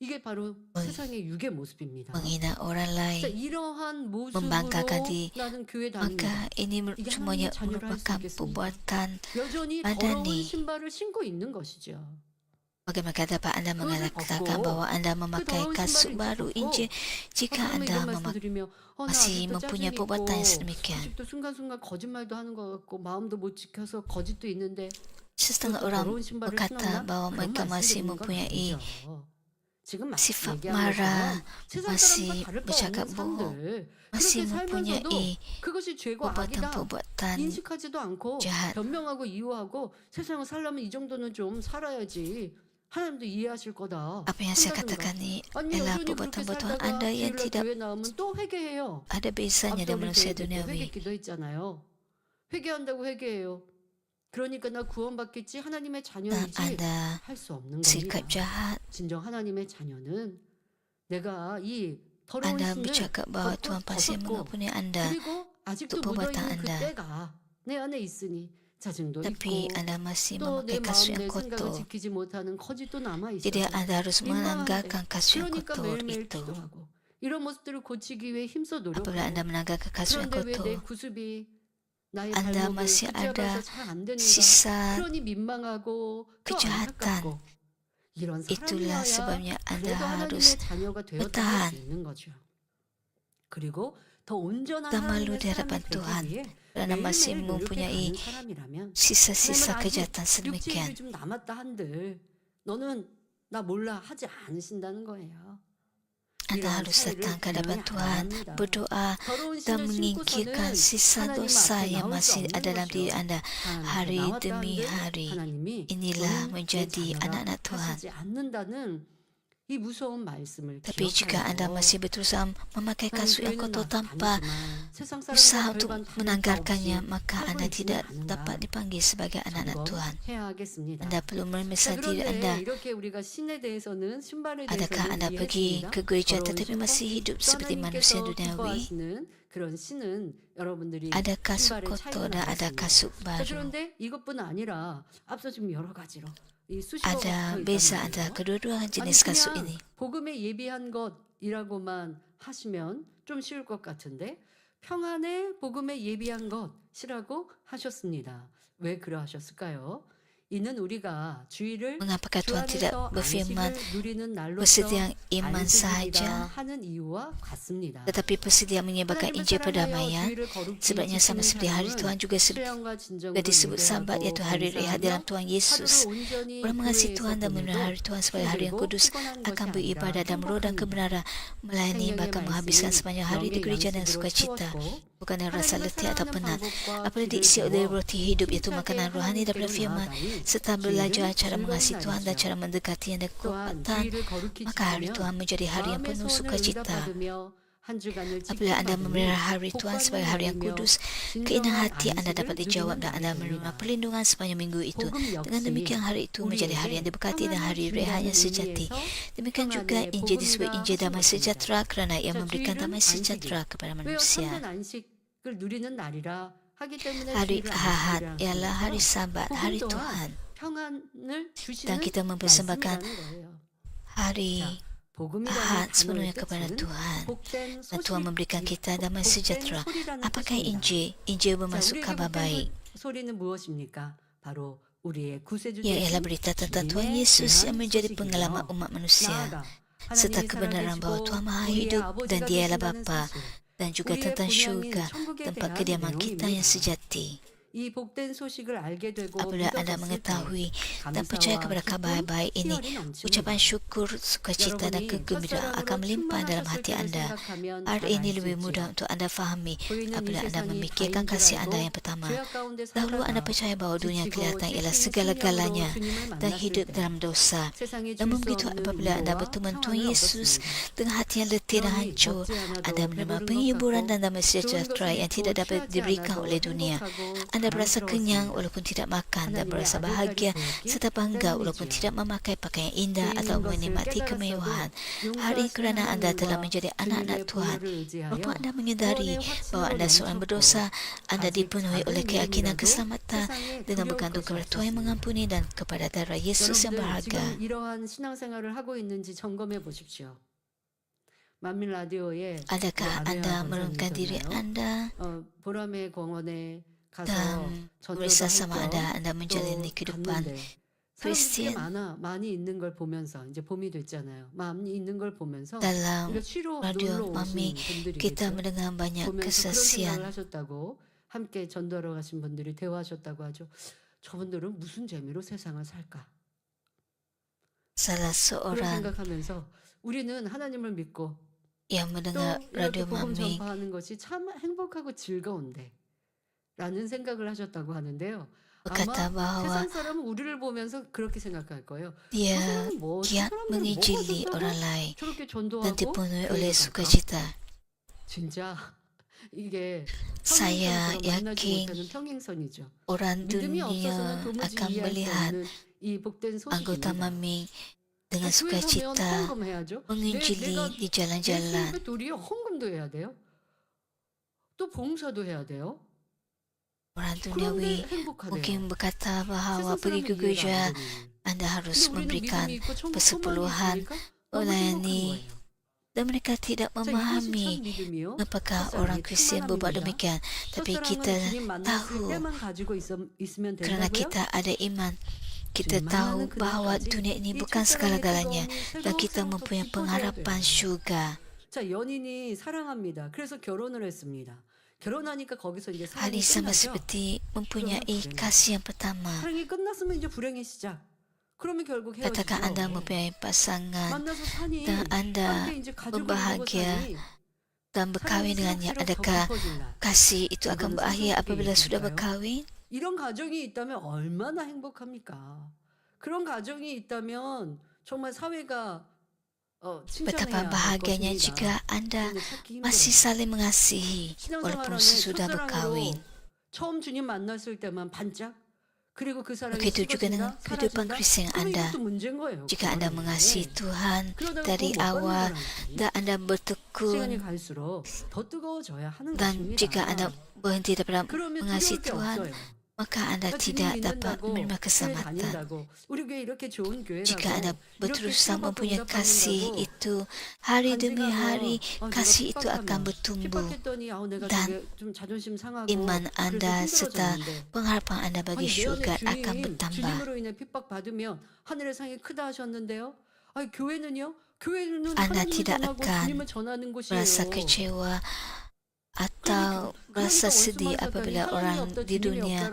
C: 이게 바로 세상의 육의 모습입니다.
A: menghina orang
C: 자,
A: lain,
C: 이러한 모습으로
A: membanggakan diri,
C: 나는 교회 다닙니다.
A: maka ini
C: 이게
A: semuanya
C: 하나님의 자녀를 할수
A: merupakan
C: 있겠습니까?
A: perbuatan.
C: 여전히
A: 바다니.
C: 더러운 신발을 신고 있는 것이죠.
A: Bagaimana dapat Anda mengatakan
C: 벗고
A: bahwa Anda
C: 그
A: memakai
C: 더러운
A: kasut
C: 신발을
A: baru
C: 입고
A: Injil jika
C: 그러면
A: Anda
C: 이런 말씀드리며 나
A: masih
C: 아직도
A: mempunyai
C: 짜증
A: perbuatan yang
C: 있고
A: sedemikian?
C: 아직도 순간순간 거짓말도 하는 것 같고 마음도 못 지켜서 거짓도 있는데
A: Setengah
C: 그것도
A: orang
C: 더러운 신발을
A: berkata
C: 신었나?
A: bahwa
C: 그런
A: mereka masih
C: 말씀드리는 건
A: mempunyai
C: 아니죠. 지금
A: sifat
C: 얘기한
A: marah,
C: 것처럼 세상
A: masih
C: 사람과 다를 바
A: bercakap
C: 없는
A: bohong,
C: 삶들
A: masih
C: 그렇게 살면서도
A: mempunyai
C: 그것이 죄고 악이다
A: perbuatan-perbuatan
C: 인식하지도 않고
A: jahat.
C: 변명하고 이유하고 세상을 살려면 이 정도는 좀 살아야지 하나님도 이해하실 거다.
A: Apa yang saya
C: 한다든가.
A: katakan ini
C: 아니
A: adalah
C: 여전히 그렇게
A: perbuatan-perbuatan
C: 살다가
A: Anda yang
C: 주일날
A: tidak
C: 교회 나오면 또 회개해요.
A: ada bezanya dengan
C: 앞서 우리
A: manusia
C: 교회 때
A: duniawi.
C: 회개 기도했잖아요. 회개한다고 회개해요. 그러니까 나 구원받겠지, 하나님의
A: Dan
C: 자녀이지
A: Anda
C: 할 수 없는
A: sikap
C: 겁니다.
A: jahat.
C: 진정 하나님의 자녀는 내가 이 더러운
A: Anda
C: 신을
A: bercakap bahawa Tuhan pasti
C: 걷고
A: mengampuni Anda.
C: 그리고 아직도
A: untuk
C: 묻어있는
A: perbuatan
C: 그
A: anda.
C: 때가 내 안에 있으니 자증도
A: Tapi
C: 있고
A: Anda masih
C: 또 내
A: memakai
C: 마음
A: kasut
C: 내
A: yang
C: 생각을
A: kotor.
C: 지키지 못하는 거짓도 남아있어서
A: Jadi Anda harus
C: 민망한데
A: menanggalkan kasut yang
C: 그러니까
A: kotor
C: 매일매일
A: itu.
C: 기도하고 이런 모습들을 고치기 위해 힘써
A: Apabila Anda
C: 노력하고
A: menanggalkan kasut yang
C: 그런데 왜 내
A: kotor,
C: 구습이 나의
A: Anda
C: 발목을
A: masih
C: 붙잡아서
A: ada
C: 잘 안 되는가
A: sisa
C: 그러니 민망하고 또
A: kejahatan.
C: 안타깝고 이런
A: Itulah
C: 사람이어야
A: sebabnya Anda
C: 그래도
A: harus
C: 하나님의 자녀가 되었다 할
A: bertahan
C: 수 있는 거죠. 그리고 더 온전한
A: dan malu
C: 하나님의
A: di hadapan
C: 사람이
A: Tuhan
C: 되기 위해
A: kerana masih
C: 매일매일
A: mempunyai
C: 노력해가는 사람이라면
A: sisa-sisa
C: 하나님은 아직
A: kejahatan
C: 육체일이
A: sedemikian.
C: 좀 남았다 한들 너는 나 몰라 하지 않으신다는 거예요.
A: Anda
C: 이러한
A: harus
C: 차이를
A: datang ke hadapan
C: 분명히
A: Tuhan,
C: 알아야 합니다.
A: berdoa
C: 더러운
A: dan
C: 신을
A: menyingkirkan
C: 신고서는
A: sisa
C: 하나님
A: dosa
C: 앞에
A: yang
C: 나올 수
A: masih
C: 없는
A: ada dalam diri
C: 것이요.
A: Anda
C: 하나님 앞에
A: hari
C: 나왔다
A: demi
C: 한들
A: hari.
C: 하나님이
A: Inilah
C: 너는 내
A: menjadi
C: 자녀라
A: anak-anak Tuhan.
C: 하시지 않는다는 이 무서운 말씀을
A: Tapi jika Anda
C: 기억하여
A: masih berusaha memakai
C: 나는
A: kasut yang
C: 교회는
A: kotor tanpa
C: 다니지만 세상
A: usaha
C: 사람과
A: untuk
C: 별반 다를 바
A: menanggalkannya,
C: 없이
A: maka
C: 살고
A: Anda
C: 있지는
A: tidak
C: 않은가
A: dapat dipanggil sebagai anak-anak Tuhan.
C: 점검해야 하겠습니다.
A: Anda perlu
C: 자,
A: memeriksa diri
C: 그런데
A: Anda.
C: 이렇게 우리가 신에 대해서는 신발에
A: Adakah
C: 대해서는
A: Anda pergi
C: 이해했습니다.
A: ke gereja
C: 더러운
A: tetapi
C: 신발,
A: masih hidup
C: 또
A: seperti manusia
C: 하나님께서
A: duniawi?
C: 기뻐하시는 그런 신은 여러분들이
A: Ada kasut
C: 신발의
A: kotor
C: 차이가
A: dan ada
C: 나겠습니다.
A: kasut
C: 자,
A: baru.
C: 그런데 이것뿐 아니라 앞서 지금 여러 가지로 이 수식어가
A: Ada
C: 붙어
A: beza
C: 있단
A: antara
C: 말이에요.
A: kedua-dua
C: 아니
A: jenis kasut
C: 그냥
A: ini.
C: 복음에 예비한 것이라고만 하시면 좀 쉬울 것 같은데 평안의 복음에 예비한 것이라고 하셨습니다. 왜 그러하셨을까요? 이는 우리가 주의를
A: Mengapakah
C: 주
A: Tuhan tidak
C: 안에서
A: berfirman
C: 안식을 누리는 날로서
A: persediaan iman
C: 안식일이다
A: sahaja,
C: 하는 이유와 같습니다.
A: tetapi persediaan menyebarkan
C: 하나님을
A: Injil
C: 사랑하여
A: perdamaian?
C: 주의를 거룩히
A: Sebabnya sama
C: 지키는
A: seperti hari
C: 사람은
A: Tuhan juga
C: 수양과 진정으로
A: disebut Sabat,
C: 예배하고
A: iaitu hari rehat dalam
C: 감사하며
A: Tuhan
C: 하루를
A: Yesus.
C: 온전히
A: Orang mengasihi
C: 교회에서
A: Tuhan dan memenuhi
C: 보내도
A: hari Tuhan sebagai hari yang
C: 힘들고
A: kudus
C: 피곤한
A: akan
C: 것이
A: beribadah
C: 아니라
A: dan roh dan
C: 행복합니다.
A: kebenaran melayani
C: 생명의
A: bahkan menghabiskan
C: 말씀은
A: sepanjang hari di
C: 영의
A: gereja dan
C: 양식으로
A: sukacita,
C: 채웠고
A: bukan dengan rasa
C: 하나님을
A: letih atau
C: 사랑하는
A: penat.
C: 방법과
A: Apabila
C: 길을
A: diisi oleh
C: 배워
A: roti hidup iaitu
C: 힘차게
A: makanan rohani daripada
C: 하나님께로
A: firman
C: 나아가니
A: serta belajar
C: 주일은
A: cara mengasihi
C: 즐거운
A: Tuhan dan
C: 날이죠.
A: cara mendekati yang dengan
C: 또한
A: kekuatan,
C: 주의를 거룩히
A: maka hari
C: 지키면
A: Tuhan menjadi hari yang
C: 마음의
A: penuh
C: 소원을
A: sukacita.
C: 응답받으며 한 주간을
A: Apabila Anda memelihara
C: 지킴받으니
A: hari Tuhan
C: 복받는
A: sebagai hari yang
C: 날이며
A: kudus, keinginan
C: 진정한
A: hati Anda dapat
C: 안식을
A: dijawab
C: 누리는
A: dan Anda
C: 날이
A: menerima
C: 됩니다.
A: perlindungan sepanjang minggu itu.
C: 복음
A: Dengan
C: 역시
A: demikian hari itu menjadi hari yang
C: 우리에게
A: diberkati dan hari
C: 평안을
A: rehat yang
C: 준다는
A: sejati.
C: 의미에서
A: Demikian juga
C: 평안의
A: Injil disebut
C: 복음이라
A: Injil damai
C: 하신 것입니다.
A: sejahtera kerana ia
C: 자,
A: memberikan
C: 주일은
A: damai
C: 안식일.
A: sejahtera kepada
C: 왜요?
A: manusia.
C: 참된 안식을 누리는 날이라 하기 때문에
A: Hari
C: 주일을
A: Ahad
C: 안식일이라는
A: ialah hari
C: 것처럼
A: Sabat,
C: 복음
A: hari
C: 또한
A: Tuhan.
C: 평안을
A: Dan
C: 주시는
A: kita mempersembahkan
C: 말씀이라는 거예요.
A: hari
C: 자, 복음이라는
A: Ahad
C: 단어의
A: sepenuhnya kepada
C: 뜻은
A: Tuhan.
C: 복된
A: Dan Tuhan memberikan kita damai
C: 복된
A: sejahtera.
C: 소리라는
A: Apakah
C: 뜻입니다.
A: Injil? Injil
C: 자,
A: bermaksud
C: 우리에게
A: kabar
C: 복된
A: baik.
C: 소리는 무엇입니까? 바로 우리의 구세주
A: Ia
C: 되신
A: ialah berita tentang Tuhan
C: 주님에
A: Yesus
C: 대한
A: yang menjadi
C: 소식이에요.
A: pengalaman umat manusia,
C: 나아가
A: serta
C: 하나님이
A: kebenaran bahawa
C: 살아계시고
A: Tuhan Maha
C: 우리의
A: hidup dan
C: 아버지가
A: Dialah
C: 되신다는
A: Bapa,
C: 사실,
A: dan juga
C: 우리의
A: tentang
C: 본향인
A: syurga,
C: 천국에
A: tempat
C: 대한
A: kediaman kita yang
C: 내용입니다.
A: sejati.
C: 이 복된 소식을 알게 되고
A: Apabila Anda
C: 믿어졌을 때
A: mengetahui dan percaya kepada kabar
C: 감사와
A: baik ini,
C: 기쁨, 희열이 넘칩니다.
A: ucapan syukur, sukacita dan
C: 여러분이
A: kegembiraan akan
C: 첫사랑으로
A: melimpah dalam
C: 충만하셨을
A: hati
C: 때를
A: Anda.
C: 생각하면 잘
A: Hari ini
C: 알 수
A: lebih
C: 있지요.
A: mudah untuk Anda fahami
C: 보이는 이
A: apabila Anda
C: 세상이
A: memikirkan
C: 다인 줄
A: kasih Anda
C: 알고
A: yang pertama.
C: 죄악 가운데
A: Dahulu Anda
C: 살다가
A: percaya bahawa dunia
C: 지치고
A: kelihatan ialah
C: 지친
A: segala-galanya
C: 심령으로 주님을
A: dan
C: 만났을
A: hidup
C: 때
A: dalam dosa.
C: 세상이 줄
A: Namun
C: 수
A: begitu
C: 없는
A: apabila Anda
C: 위로와
A: bertemu Tuhan
C: 평안을
A: Yesus
C: 얻었습니다.
A: dengan hati yang letih dan
C: 그러니
A: hancur,
C: 먹지 않아도
A: Anda menerima
C: 배부른 것
A: penghiburan
C: 같고
A: dan damai
C: 좋은
A: sejahtera
C: 것을
A: yang
C: 입고
A: tidak dapat
C: 취하지
A: diberikan
C: 않아도
A: oleh dunia.
C: 행복하고
A: Anda berasa kenyang
C: 자랑스러웠습니다.
A: walaupun tidak makan dan
C: 하나님의
A: berasa
C: 아들딸이
A: bahagia
C: 되었기
A: serta bangga walaupun
C: 때문이지요.
A: tidak memakai pakaian indah
C: 죄
A: atau
C: 있는 것을
A: menikmati
C: 깨달았어도
A: kemewahan. Hari
C: 용서하시는
A: kerana Anda telah
C: 하나님과
A: menjadi anak-anak
C: 주님의
A: Tuhan,
C: 보혈을 의지하여
A: walaupun Anda menyedari
C: 구원의
A: bahawa
C: 확신으로
A: Anda seorang
C: 넘쳤고
A: berdosa, Anda
C: 아직
A: dipenuhi
C: 작은
A: oleh keyakinan
C: 믿음이라도
A: keselamatan
C: 세상에
A: dengan
C: 두려울
A: bergantung
C: 것이
A: kepada Tuhan yang
C: 없었습니다.
A: mengampuni dan kepada darah Yesus yang
C: 여러분들
A: berharga.
C: 지금 이러한 신앙생활을 하고 있는지 점검해 보십시오. 만민 라디오에
A: Adakah Anda menurunkan diri
C: 권사님이셨나요?
A: Anda
C: 보람의 공원에 가서
A: dan
C: 전도도
A: berusaha sama
C: 할
A: Anda,
C: 겸
A: Anda menjalani
C: 또
A: kehidupan
C: 갔는데 사람들이
A: Kristen
C: 많이 있는 걸 보면서 이제 봄이 됐잖아요. 많이 있는 걸 보면서
A: dalam
C: 우리가 쉬러
A: radio
C: 놀러
A: Mami.
C: 오신
A: Kita
C: 분들이겠죠.
A: mendengar banyak
C: 보면서 그런 생각을
A: kesaksian.
C: 하셨다고 함께 전도하러 가신 분들이 대화하셨다고 하죠. 저분들은 무슨 재미로 세상을 살까?
A: Salah
C: 그런
A: seorang
C: 생각하면서 우리는 하나님을 믿고
A: yang
C: 또
A: mendengar
C: 이렇게
A: radio
C: 복음
A: Mami
C: 전파하는 것이 참 행복하고 즐거운데 라는 생각을 하셨다고 하는데요.
A: berkata
C: 아마
A: bahawa
C: 세상 사람은 우리를 보면서 그렇게 생각할 거예요. 저
A: dia
C: 사람은 뭐, 저
A: giat
C: 사람들은 뭐가
A: mengijili
C: 좋다고
A: orang lain
C: 저렇게
A: dan
C: 전도하고
A: dipenuhi
C: 교회
A: oleh
C: 갈까?
A: sukacita.
C: 진짜 이게
A: Saya
C: 평행선처럼 만나지
A: yakin
C: 못하는 평행선이죠.
A: orang
C: 믿음이 없어서는
A: dunia
C: 도무지
A: akan
C: 이해할 수
A: melihat
C: 없는 이 복된
A: anggota
C: 소식입니다.
A: Maming dengan
C: 교회 가면
A: sukacita
C: 헌금해야죠. 내가
A: menginjili di
C: 예수
A: jalan-jalan.
C: 예배 도리어 헌금도 해야 돼요. 또 봉사도 해야 돼요.
A: Orang
C: 그런데
A: duniawi
C: 행복하대요.
A: mungkin berkata bahawa
C: 세상
A: pergi
C: 사람은
A: ke
C: 이해가
A: gereja
C: 안 되는.
A: anda
C: 근데
A: harus
C: 우리는
A: memberikan
C: 믿음이 있고 소망이
A: persepuluhan
C: 있으니까 너무 행복한
A: melayani,
C: 거예요.
A: dan mereka tidak
C: 자, 이것이 참
A: memahami
C: 믿음이요.
A: apakah
C: 첫사랑이
A: orang Kristian berbuat
C: 충만함입니다.
A: demikian. Tapi
C: 첫사랑은
A: kita
C: 주님 만났을
A: tahu
C: 때만 가지고 있으면
A: kerana
C: 된다고요?
A: kita ada iman, kita
C: 주님
A: tahu
C: 만나는
A: bahawa
C: 그날까지
A: dunia ini
C: 이
A: bukan
C: 첫사랑의
A: segala-galanya
C: 뜨거움이
A: dan
C: 새도
A: kita
C: 새도
A: mempunyai
C: 없이 쏟아야
A: pengharapan
C: 돼요.
A: syurga.
C: 자, 연인이 사랑합니다. 그래서 결혼을 했습니다. 결혼하니까 거기서 이제
A: Hal
C: 사랑이
A: ini sama
C: 끝나죠.
A: seperti mempunyai
C: 불행해.
A: kasih yang pertama.
C: 사랑이 끝났으면 이제 불행의 시작. 그러면 결국
A: Katakan anda
C: 헤어지죠.
A: mempunyai pasangan
C: 만나서 사니
A: dan anda
C: 함께 이제 가족을 이루고
A: berbahagia
C: 사니
A: dan berkahwin dengannya.
C: 새록새록 더
A: Adakah
C: 깊어질 날.
A: kasih itu akan
C: 이거는
A: berakhir
C: 세상
A: apabila
C: 속에
A: sudah
C: 있을까요?
A: berkahwin?
C: 이런 가정이 있다면 얼마나 행복합니까? 그런 가정이 있다면 정말 사회가
A: Betapa
C: 칭찬해야 할
A: bahagianya
C: 것입니다.
A: jika anda
C: 그런데 찾기
A: masih
C: 힘들어요.
A: saling mengasihi walaupun
C: 신앙생활 안에
A: sesudah
C: 첫사랑으로
A: berkahwin.
C: 처음 주님 만났을 때만 반짝 그리고 그 사랑이
A: Begitu juga dengan
C: 식어진다,
A: kehidupan
C: 사라진다.
A: Kristen
C: 그럼
A: anda.
C: 이것도 문제인 거예요.
A: Jika anda
C: 그거는.
A: mengasihi Tuhan
C: 그러다가
A: dari
C: 더못 받는
A: awal
C: 사람들이
A: dan anda
C: 시간이
A: bertekun
C: 갈수록 더 뜨거워져야 하는
A: dan
C: 것입니다.
A: jika anda berhenti daripada
C: 그러면
A: mengasihi
C: 두려울 게
A: Tuhan,
C: 없어요.
A: maka anda
C: 그러니까
A: tidak
C: 주님
A: dapat
C: 믿는다고
A: menerima
C: 교회
A: keselamatan.
C: 다닌다고 우리 교회 이렇게 좋은
A: Jika anda
C: 교회라고 이렇게
A: berterusan
C: 수업하고
A: mempunyai
C: 응답받는다고
A: kasih itu, hari demi hari
C: 내가
A: kasih itu akan
C: 핍박하면
A: bertumbuh
C: 핍박했더니 내가
A: dan
C: 되게 좀 자존심 상하고
A: iman
C: 그래서
A: anda serta
C: 힘들어졌는데
A: pengharapan anda bagi
C: 아니 내
A: syurga
C: 안에
A: akan
C: 주님
A: bertambah.
C: 주님으로 인해 핍박받으면 하늘의 상이 크다 하셨는데요. 아니 교회는요? 교회는
A: Anda
C: 하나님을
A: tidak
C: 전하고
A: akan
C: 주님을 전하는 곳이에요.
A: Merasa kecewa atau rasa sedih apabila orang di dunia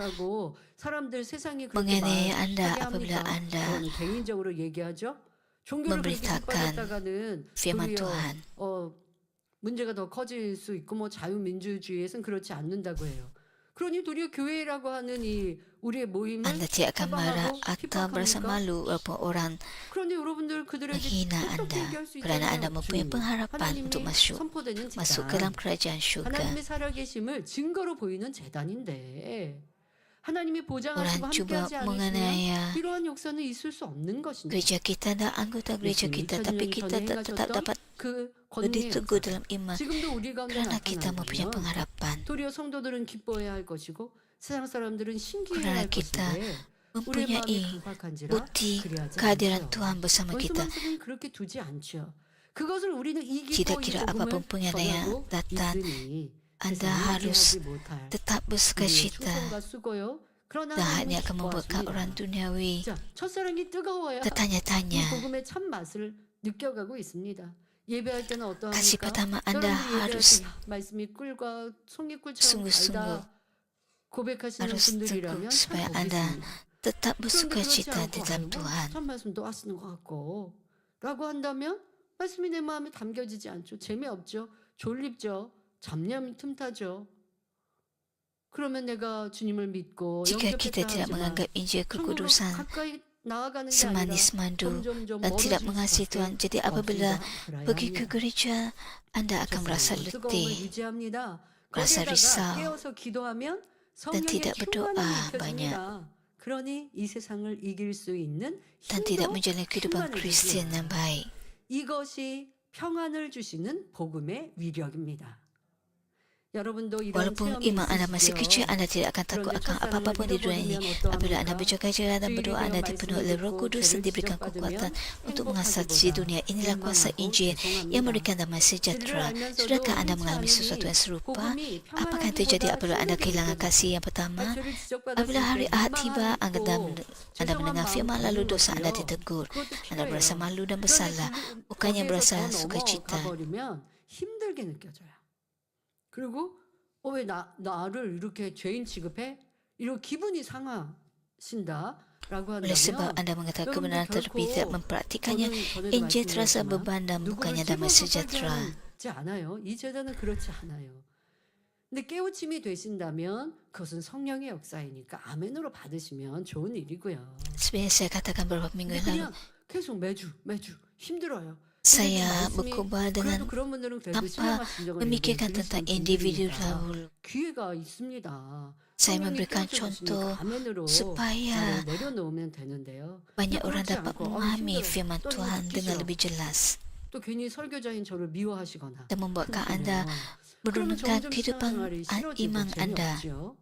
C: 사람들 세상이 그렇게
A: mengenai
C: 말하게
A: anda
C: 합니까?
A: apabila anda
C: 그거는 개인적으로 얘기하죠. 종교를 그렇게
A: memberitakan
C: 핍박했다가는
A: firman
C: 도리어
A: Tuhan.
C: 문제가 더 커질 수 있고 뭐 자유민주주의에서는 그렇지 않는다고 해요. 그러니 도리어 교회라고 하는 이 우리의 모임을
A: Anda tidak akan marah
C: 해방하고
A: atau merasa
C: 핍박합니까?
A: malu walaupun orang
C: 그런데 여러분들 그들에게
A: menghina
C: 어떻게
A: anda
C: 얘기할 수
A: kerana
C: 있잖아요.
A: anda mempunyai
C: 주님,
A: pengharapan untuk
C: 하나님이
A: masuk
C: 선포되는
A: ke
C: 재단.
A: dalam kerajaan syurga.
C: 하나님의 살아계심을 증거로 보이는 재단인데 하나님이 보장하시고
A: Orang cuba
C: 함께하지 않으시면
A: menganiaya
C: 이러한 역사는 있을 수 없는 것입니다.
A: gereja kita dan anggota gereja
C: 예수님이
A: kita, tapi
C: 2000년
A: kita
C: 전에
A: tetap
C: 행하셨던
A: dapat
C: 그
A: berdiri
C: 권위의
A: teguh
C: 역사
A: dalam iman
C: 지금도 우리 가운데
A: kerana kita mempunyai
C: 나타나면
A: pengharapan,
C: 도리어 성도들은 기뻐해야 할 것이고 세상 사람들은 신기해야
A: kerana
C: 할
A: kita
C: 것인데 우리의 마음이
A: mempunyai
C: 강팍한지라
A: bukti
C: 그리하지
A: kehadiran
C: 않죠.
A: Tuhan bersama kita.
C: 원수만큼은 그렇게 두지 않죠. 그것을 우리는 이기고
A: Tidak
C: 이
A: kira apapun
C: 복음을
A: pun yang
C: 전하고
A: datang,
C: 있으니
A: anda
C: 세상이
A: harus
C: 이해하지 못할
A: tetap
C: 우리의
A: bersukacita
C: 충성과 수고요. 그러나
A: dan
C: 하나님은
A: hanya akan membuatkan
C: 기뻐하십니다.
A: orang duniawi
C: 자, 첫사랑이 뜨거워야 이
A: tertanya-tanya.
C: 복음의 참 맛을 느껴가고 있습니다. 예배할 때는
A: Kasih
C: 어떠합니까?
A: pertama anda
C: 여러분들 예배할
A: harus
C: 때 말씀이 꿀과 송이꿀처럼
A: sungguh-sungguh
C: 달다 고백하시는
A: harus
C: 분들이라면
A: teguh supaya
C: 참 복이
A: anda
C: 있습니다.
A: tetap
C: 그런데 그렇지
A: bersukacita
C: 않고
A: di dalam Tuhan.
C: 참 말씀도 하시는 것 같고 라고 한다면 말씀이 내 마음에 담겨지지 않죠. 재미없죠. 졸립죠. 잡념이 틈타죠. 그러면 내가 주님을 믿고
A: Jika kita
C: 영접했다
A: tidak
C: 하지만
A: menganggap Injil
C: 천국으로
A: kekudusan
C: 가까이 나아가는 게 아니라
A: semanis-mandu
C: 점점점
A: dan tidak
C: 멀어질
A: mengasihi
C: 수밖에
A: Tuhan, jadi apabila
C: 없습니다.
A: pergi ke
C: 그래야
A: gereja anda akan merasa
C: 합니다. 뜨거움을
A: letih
C: 유지합니다.
A: merasa
C: 거기에다가
A: risau
C: 깨어서 기도하면
A: dan
C: 성령의
A: tidak berdoa
C: 충만함이
A: banyak
C: 느껴집니다. 그러니 이 세상을 이길 수 있는
A: dan tidak
C: 힘도
A: menjalani kehidupan Kristian yang baik.
C: 이것이 평안을 주시는 복음의 위력입니다. 여러분도 이런
A: Walaupun
C: 체험이
A: iman anda masih kecil,
C: 있으시죠?
A: anda tidak akan takut
C: 그런데
A: akan apa-apa pun di dunia ini. Apabila anda berjaga-jaga dan berdoa, anda dipenuhi oleh Roh Kudus dan diberikan kekuatan untuk mengatasi dunia. Inilah kuasa Injil yang memberikan damai sejahtera. Sudahkah anda mengalami sesuatu yang serupa? Apakah yang terjadi apabila anda kehilangan kasih yang pertama? Apabila hari Ahad tiba, anda mendengar firman lalu dosa anda ditegur. Anda berasa malu dan bersalah, bukannya berasa sukacita.
C: 힘들게 느껴져요. 그리고 왜 나를 이렇게 죄인 취급해? 이런 기분이 상하신다라고
A: Oleh sebab
C: 한다면
A: anda mengatakan
C: 여러분들
A: kebenaran terlebih tidak
C: 결코
A: mempraktikannya,
C: 저는
A: Injil terasa
C: 말씀드렸지만
A: beban dan bukannya
C: 누구를
A: damai
C: 집어서
A: sejahtera.
C: 살게 하지 않아요. 이 제자는 그렇지 않아요. 근데 깨우침이 되신다면 그것은 성령의 역사이니까 아멘으로 받으시면 좋은 일이고요.
A: Sebenarnya saya katakan beberapa minggu
C: 근데
A: yang lalu,
C: 그냥 계속 매주 힘들어요.
A: Saya
C: 말씀이
A: berkhotbah
C: 그래도
A: dengan
C: 그런 분들은 그래도
A: tanpa
C: 신령하신 적을
A: memikirkan
C: 얘기해
A: tentang
C: 주시는
A: individu
C: 분들이니까
A: dahulu.
C: 기회가 있습니다.
A: Saya
C: 성령이
A: memberikan
C: 깨우쳐 주시니
A: contoh
C: 가면으로
A: supaya
C: 나를 내려놓으면 되는데요.
A: banyak
C: 근데
A: orang
C: 그렇지
A: dapat
C: 않고
A: memahami
C: 힘들어.
A: firman
C: 또
A: Tuhan dengan
C: 웃기죠.
A: lebih jelas
C: 또 괜히 설교자인 저를 미워하시거나
A: dan membuatkan anda
C: 그러면
A: merunungkan
C: 점점
A: kehidupan
C: 신앙생활이 싫어지고
A: iman anda.
C: 재미없지요.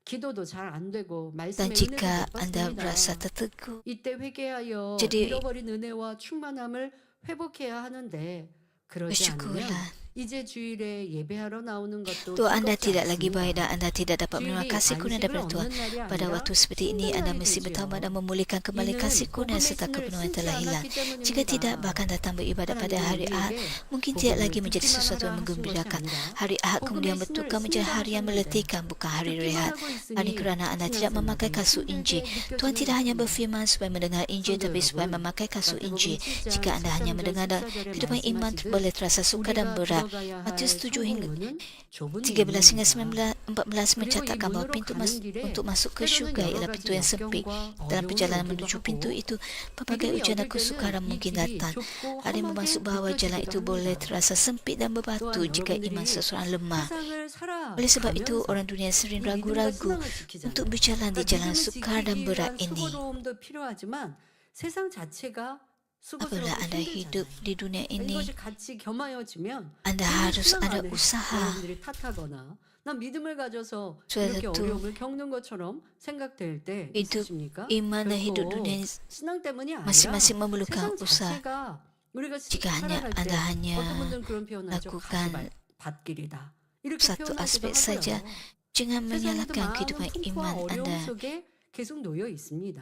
C: 기도도 잘 안 되고
A: Dan
C: 말씀의 은혜도
A: jika
C: 못
A: anda merasa
C: 받습니다.
A: tertegun,
C: 이때 회개하여
A: jadi
C: 잃어버린 은혜와 충만함을 회복해야 하는데 그러지 않으면
A: bersyukurlah.
C: 이제 주일에 예배하러 나오는 것도
A: Tuhan anda
C: 즐겁지
A: tidak lagi baik dan
C: 않습니다.
A: anda tidak dapat menerima
C: 주일이
A: kasih kurnia
C: 안식을
A: daripada Tuhan.
C: 얻는 날이
A: Pada
C: 아니라
A: waktu seperti ini,
C: 힘든
A: anda
C: 날이
A: mesti bertaubat dan
C: 되지요.
A: memulihkan kembali
C: 이는
A: kasih kurnia
C: 복음의
A: serta
C: 신을
A: kepenuhan
C: 신지
A: telah hilang.
C: 않았기
A: Jika tidak,
C: 때문입니다.
A: bahkan datang beribadat pada
C: 하나님은
A: hari Ahad,
C: 우리에게
A: mungkin tidak
C: 복음을
A: lagi menjadi
C: 듣기만
A: sesuatu yang
C: 하라 하신 것이
A: menggembirakan.
C: 아니라
A: Hari Ahad kemudian
C: 복음의 신을
A: bertukar menjadi
C: 신다
A: hari yang
C: 하셨는데
A: meletihkan, bukan hari
C: 듣기만
A: rehat.
C: 하고
A: Ini
C: 있으니
A: kerana anda tidak memakai
C: 신앙생활이
A: kasut
C: 힘들게
A: Injil. Tuhan
C: 느껴지는
A: tidak hanya
C: 것입니다.
A: berfirman supaya mendengar Injil,
C: 성도
A: tapi supaya
C: 여러분,
A: memakai kasut
C: 마태복음
A: Injil.
C: 7장
A: Jika anda hanya
C: 13절
A: mendengar dan
C: 14절에
A: kehidupan iman
C: 말씀하시듯
A: boleh terasa sukar dan
C: 우리가
A: berat.
C: 들어가야 할
A: Matius 7 hingga
C: 성공문은 좁은
A: 13 hingga
C: 문입니다.
A: 14
C: 그리고 이
A: mencatatkan bahawa
C: 문으로
A: pintu
C: 가는 길에
A: untuk masuk ke
C: 때로는
A: syurga
C: 여러
A: ialah
C: 가지
A: pintu yang sempit.
C: 역경과
A: Dalam
C: 어려움이
A: perjalanan
C: 오기도
A: menuju pintu
C: 하고
A: itu, pelbagai
C: 믿음이
A: ujian dan
C: 어릴
A: kesukaran
C: 때는 이
A: mungkin
C: 길이
A: datang.
C: 좁고
A: Ada yang
C: 험하게
A: bermaksud bahawa jalan itu
C: 느껴지기도
A: boleh
C: 합니다.
A: terasa sempit dan berbatu
C: 또한
A: jika iman
C: 여러분들이
A: seseorang lemah.
C: 세상을
A: Oleh sebab itu,
C: 살아가면서
A: orang dunia sering
C: 이 믿음과
A: ragu-ragu
C: 신앙을
A: untuk
C: 지키잖아요.
A: berjalan di
C: 그러니까
A: jalan
C: 믿음을
A: sukar dan
C: 지키기
A: berat
C: 위한
A: ini.
C: 수고로움도 필요하지만 세상 자체가
A: Apabila
C: 수고스럽고
A: anda hidup
C: 힘들잖아요.
A: di dunia ini,
C: 이것이 같이 겸하여지면
A: anda
C: 괜히
A: harus
C: 신앙
A: ada
C: 안에
A: usaha.
C: 여러분들이 탓하거나 난 믿음을 가져서 이렇게
A: Suatu
C: 어려움을 겪는 것처럼 생각될 때
A: hidup
C: 있으십니까?
A: iman dan hidup
C: 결코
A: dunia
C: 신앙 때문이 아니라
A: masing-masing memerlukan
C: 세상
A: usaha.
C: 자체가 우리가
A: Jika
C: 살아갈
A: anda
C: 때
A: hanya
C: 어떤 분들은 그런 표현하죠.
A: lakukan
C: 가시밭길이다. 이렇게
A: satu
C: 표현하기도
A: aspek saja,
C: 하고요.
A: jangan
C: 세상에도
A: menyalahkan
C: 많은
A: kehidupan
C: 풍파와
A: iman
C: 어려움
A: anda.
C: 속에 계속 놓여 있습니다.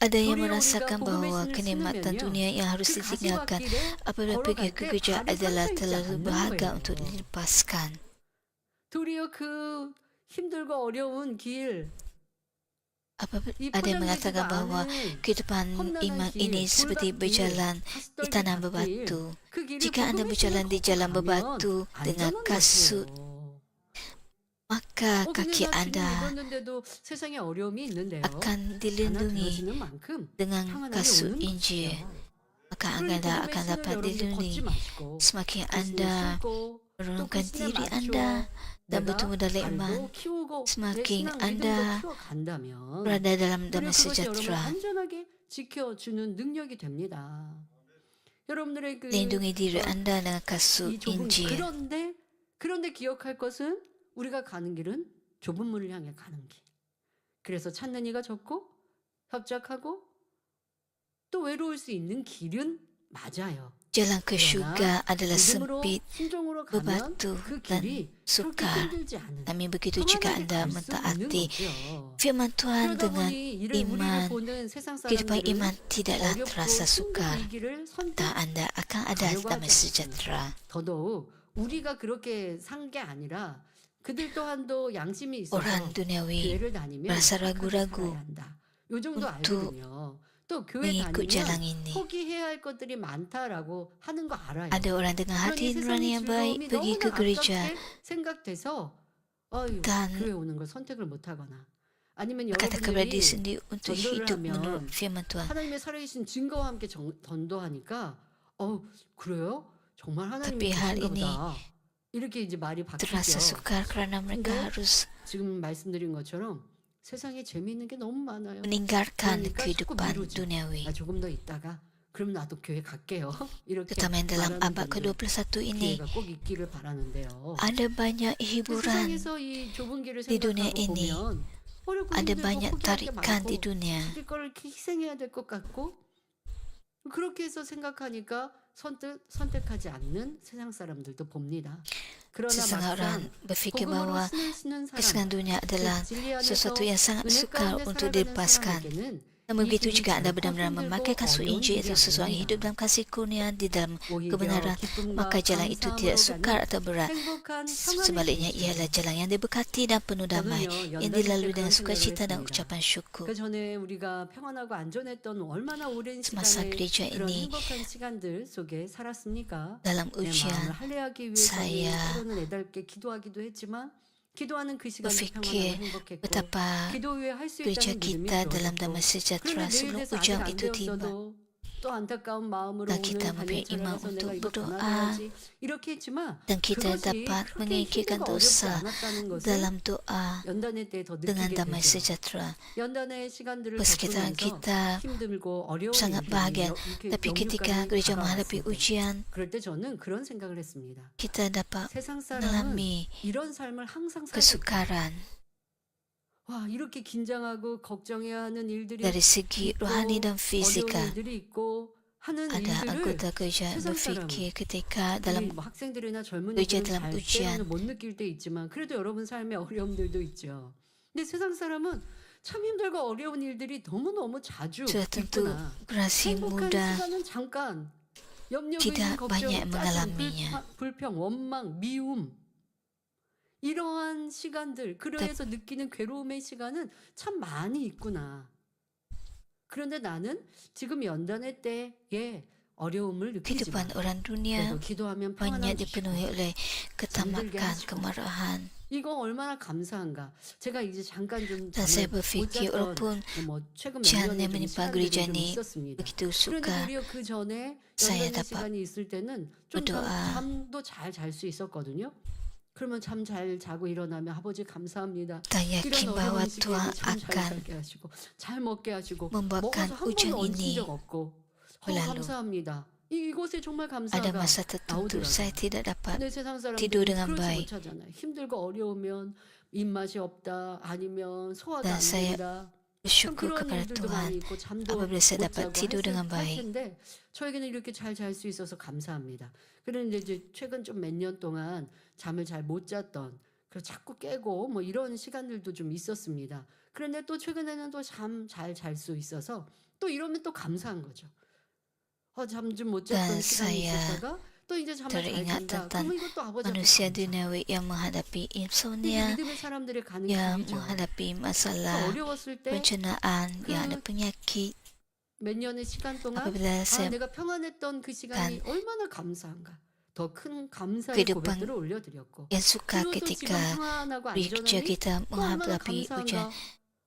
A: Ada yang
C: 도리어 우리가
A: merasakan
C: 복음의
A: bahawa
C: 신을
A: kenikmatan
C: 신으면요.
A: dunia yang harus
C: 그
A: ditinggalkan
C: 가시밭길에
A: apabila pergi
C: 걸어갈
A: ke
C: 때
A: gereja
C: 발이
A: adalah
C: 상처 입지
A: terlalu
C: 않는
A: berharga
C: 거예요.
A: untuk dilepaskan.
C: 도리어 그 힘들고 어려운 길,
A: Apabila
C: 이
A: ada yang
C: 포장되지가
A: mengatakan bahawa
C: 않은
A: kehidupan
C: 험난한
A: iman
C: 길,
A: ini seperti
C: 돌밭길,
A: berjalan di tanah
C: 가스떨기 밭길,
A: berbatu.
C: 그 길을
A: Jika anda
C: 복음의
A: berjalan
C: 신을
A: di
C: 걷고
A: jalan
C: 가면
A: berbatu dengan
C: 안전한
A: kasut,
C: 것이에요.
A: maka
C: 근데
A: kaki
C: 나 주님
A: anda
C: 믿었는데도 세상에 어려움이 있는데요.
A: akan
C: 하나
A: dilindungi
C: 들어지는 만큼
A: dengan
C: 평안함이
A: kasut
C: 오는
A: Injil.
C: 것이에요.
A: Maka
C: 그러니
A: anda
C: 복음의
A: akan
C: 신을
A: dapat
C: 여러분들
A: dilindungi.
C: 걷지 마시고
A: Semakin
C: 그 신을
A: anda
C: 신고 또 그
A: menurunkan
C: 신에
A: diri
C: 맞춰
A: anda dan
C: 내가
A: bertumbuh dalam iman,
C: 발도 키우고 내
A: semakin
C: 신앙 믿음도
A: anda
C: 키워간다면
A: berada dalam
C: 오히려
A: damai
C: 그것이 여러분을
A: sejahtera.
C: 안전하게 지켜주는 능력이 됩니다. 여러분들의 그
A: Lindungi diri anda dengan kasut
C: 이 좁은
A: Injil.
C: 그런데 기억할 것은 우리가 가는 길은 좁은 문을 향해 가는 길. 그래서 찾는 이가 적고 협착하고 또 외로울 수 있는 길은 맞아요.
A: Jalan ke syurga adalah
C: 믿음으로
A: sempit,
C: 순종으로 가면
A: berbatu
C: 그
A: dan
C: 길이 그렇게
A: sukar.
C: 힘들지 않은
A: Namun begitu jika
C: 평안하게
A: anda
C: 갈 수 있는
A: mentaati
C: 거죠.
A: firman Tuhan
C: 그러다
A: dengan
C: 보니 우리를
A: iman,
C: 보는 세상
A: kehidupan
C: 사람들은
A: iman tidaklah
C: 어렵고
A: terasa sukar
C: 힘든 이 길을
A: dan anda akan ada
C: 가려고
A: damai
C: 하지
A: sejahtera.
C: 더더욱 우리가 그렇게 산 게 아니라 그들 또한도 양심이 있어서
A: Orang duniawi
C: 교회를 다니면
A: merasa
C: 착하게
A: ragu-ragu
C: 살아야 한다. 요 정도
A: untuk
C: 알거든요. 또 교회
A: mengikut jalan
C: 다니면
A: ini.
C: 포기해야 할 것들이 많다라고 하는 거 알아요.
A: Ada orang dengan hati
C: 그러니
A: nurani
C: 세상의
A: yang baik
C: 즐거움이
A: pergi ke
C: 너무나
A: gereja
C: 아깝게 생각돼서 어휴,
A: dan
C: 교회 오는 걸 선택을 못하거나 아니면
A: berkata kepada diri
C: 여러분들이
A: sendiri untuk
C: 전도를
A: hidup menurut
C: 하면
A: firman Tuhan.
C: 하나님의 살아계신 증거와 함께 전도하니까 그래요? 정말
A: Tapi
C: 하나님이
A: hal
C: 계신가
A: ini
C: 보다. 이렇게 이제 말이
A: terasa
C: 바뀌죠.
A: sukar kerana mereka
C: 근데
A: harus
C: 지금 말씀드린 것처럼 세상에 재미있는 게 너무 많아요.
A: meninggalkan
C: 그러니까 자꾸
A: kehidupan
C: 미루죠.
A: duniawi.
C: 나 조금 더 있다가 그럼 나도 교회 갈게요. 이렇게
A: Terutama yang dalam
C: 말하는
A: abad
C: 분들
A: ke-21 ini,
C: 기회가 꼭 있기를 바라는데요.
A: ada banyak hiburan
C: 세상에서 이 좁은 길을
A: di dunia
C: 생각하고
A: ini.
C: 보면 어렵고
A: Ada
C: 힘들고
A: banyak
C: 포기할 게
A: tarikan di
C: 많고
A: dunia.
C: 자기 걸 이렇게 희생해야 될 것 같고 그렇게 해서 생각하니까 선택하지 않는 세상 사람들도 봅니다. 그러나
A: Setengah orang
C: 막상
A: berfikir
C: 복음으로
A: bahawa
C: 신을 신는
A: kesenangan
C: 사람,
A: dunia adalah
C: 즉 진리 안에서
A: sesuatu yang sangat
C: 은혜
A: sukar
C: 가운데
A: untuk
C: 살아가는
A: dilepaskan.
C: 사람에게는
A: Namun
C: 이
A: begitu
C: 길이
A: jika anda
C: 결코
A: benar-benar memakai
C: 힘들고
A: kasut
C: 어려운
A: Injil
C: 길이
A: itu sesuai
C: 아닙니다.
A: hidup dalam kasih kurnia di dalam
C: 오히려
A: kebenaran,
C: 기쁨과
A: maka jalan itu tidak
C: 감사함으로
A: sukar
C: 가는
A: atau berat.
C: 행복한 평안의
A: Sebaliknya
C: 길이죠.
A: ialah jalan yang diberkati dan penuh damai,
C: 저는요,
A: yang
C: 연단일 때
A: dilalui
C: 그런
A: dengan
C: 생각을
A: sukacita dan
C: 했습니다.
A: ucapan syukur.
C: 그 전에 우리가 평안하고 안전했던 얼마나 오랜
A: Semasa
C: 시간에
A: gereja
C: 그런
A: ini
C: 행복한 시간들 속에 살았습니까?
A: dalam
C: 내
A: ujian,
C: 마음을 할례하기 위해서는
A: saya
C: 때로는 애달게 기도하기도 했지만 기도하는 그 시간도 평안하고
A: berfikir
C: 행복했고
A: betapa
C: 기도 후에 할 수
A: gereja
C: 있다는 믿음이
A: kita dalam
C: 들어졌고
A: damai sejahtera
C: 그런데 내일
A: sebelum
C: 돼서 아직
A: ujung
C: 안
A: itu tiba.
C: 되었어도 또 안타까운 마음으로
A: Dan
C: 오늘
A: kita
C: 단일
A: memberi
C: 철학에서
A: imam
C: 내가
A: untuk
C: 이거
A: berdoa
C: 전화해야지 이렇게 했지만
A: dan kita
C: 그것이
A: dapat
C: 그렇게
A: menyingkirkan
C: 힘들고 어렵지
A: dosa
C: 않았다는 것을
A: dalam doa
C: 연단의 때 더
A: dengan
C: 느끼게
A: damai
C: 되죠.
A: sejahtera.
C: 연단의 시간들을
A: Persekitaran
C: 겪으면서
A: kita
C: 힘들고 어려운
A: sangat bahagia,
C: 일들이
A: tapi ketika
C: 역류까지
A: gereja menghadapi
C: 다가왔을 때
A: ujian,
C: 그럴 때 저는 그런 생각을 했습니다.
A: kita dapat
C: 세상 사람은
A: mengalami
C: 이런 삶을 항상 살고 있다.
A: kesukaran
C: 와, 이렇게 긴장하고 걱정해야 하는 일들이
A: dari segi
C: 있고
A: rohani dan
C: 어려운
A: fisika.
C: 일들이 있고 하는
A: Ada
C: 일들을
A: anggota gereja
C: 세상 사람은
A: berfikir ketika
C: 우리
A: dalam
C: 뭐 학생들이나 젊은이들은
A: gereja dalam
C: 잘
A: ujian,
C: 때로는 못 느낄 때 있지만 그래도 여러분 삶에 어려움들도 있죠. 근데 세상 사람은 참 힘들고 어려운 일들이 너무너무 자주
A: sudah tentu
C: 있구나.
A: generasi
C: 행복한
A: muda
C: 시간은 잠깐 염려고
A: tidak
C: 있는 걱정,
A: banyak
C: 짜증,
A: mengalaminya.
C: 불평, 원망, 미움 이러한 시간들 그래서 느끼는 괴로움의 시간은 참 많이 있구나. 그런데 나는 지금 연단의 때에 어려움을 느끼지만
A: kehidupan orang dunia
C: 그래도 기도하면
A: banyak
C: 평안함
A: dipenuhi
C: 주시고
A: oleh ketamakan, kemarahan.
C: 이거 얼마나 감사한가. 제가 이제 잠깐 좀
A: Dan saya
C: 잠을 못
A: berfikir
C: 잤던
A: walaupun
C: 뭐 최근 몇
A: ujian
C: 년에
A: yang
C: 좀
A: menimpa
C: 시간들이
A: gereja
C: 좀
A: ini
C: 있었습니다.
A: begitu
C: 그런데
A: sukar,
C: 오히려 그 전에
A: saya
C: 연단의
A: dapat
C: 시간이 있을 때는 좀
A: berdoa.
C: 잠도 잘 잘 수 있었거든요. 그러면 잠 잘 자고 일어나면 아버지 감사합니다.
A: dan
C: 이런
A: yakin bahwa
C: 어려운 시기에는
A: Tuhan
C: 잠 잘
A: akan
C: 자게 하시고 잘 먹게 하시고
A: membuatkan
C: 먹어서 한
A: ujian
C: 번도 얹힌
A: ini
C: 적 없고
A: berlalu.
C: 감사합니다. 이곳에 정말
A: Ada
C: 감사가
A: masa tertentu
C: 나오더라고요.
A: saya tidak dapat
C: 근데 세상
A: tidur
C: 사람들은
A: dengan
C: 그러지
A: baik.
C: 못하잖아요. 힘들고 어려우면 입맛이 없다 아니면 소화가
A: Dan
C: 안
A: saya
C: 된다. 참
A: bersyukur
C: 그런
A: kepada
C: 일들도
A: Tuhan
C: 많이 있고 잠도
A: apabila saya
C: 못
A: dapat
C: 자고
A: tidur dengan
C: 할
A: baik.
C: 텐데 저에게는 이렇게 잘 잘 수 있어서 감사합니다. 그런데 이제 최근 좀 몇 년 동안 잠을 잘 못 잤던 그래서 자꾸 깨고 뭐 이런 시간들도 좀 있었습니다. 그런데 또 최근에는 또 잠 잘 잘 수 있어서 또 이러면 또 감사한 거죠. 잠 좀 못 잤던
A: Dan
C: 시간이
A: saya
C: 있었다가 또 이제 잠을 잘
A: teringat
C: 잔다.
A: tentang
C: 그러면 이것도 아버지한테
A: manusia
C: 감사.
A: duniawi yang menghadapi
C: 이게
A: insomnia,
C: 믿음의 사람들의 가는
A: yang
C: 길이죠.
A: menghadapi
C: 또
A: masalah
C: 어려웠을 때
A: pencernaan, yang ada
C: 그
A: penyakit.
C: 몇 년의 시간 동안
A: Apabila saya
C: 내가 평안했던 그 시간이 얼마나 감사한가. 더 큰 감사의
A: kehidupan
C: 고백들을 올려드렸고
A: yang suka
C: 그리고 또 지금
A: ketika
C: 평안하고
A: gereja
C: 안전하니
A: kita
C: 또 얼마나
A: menghadapi ujian,
C: 감사한가.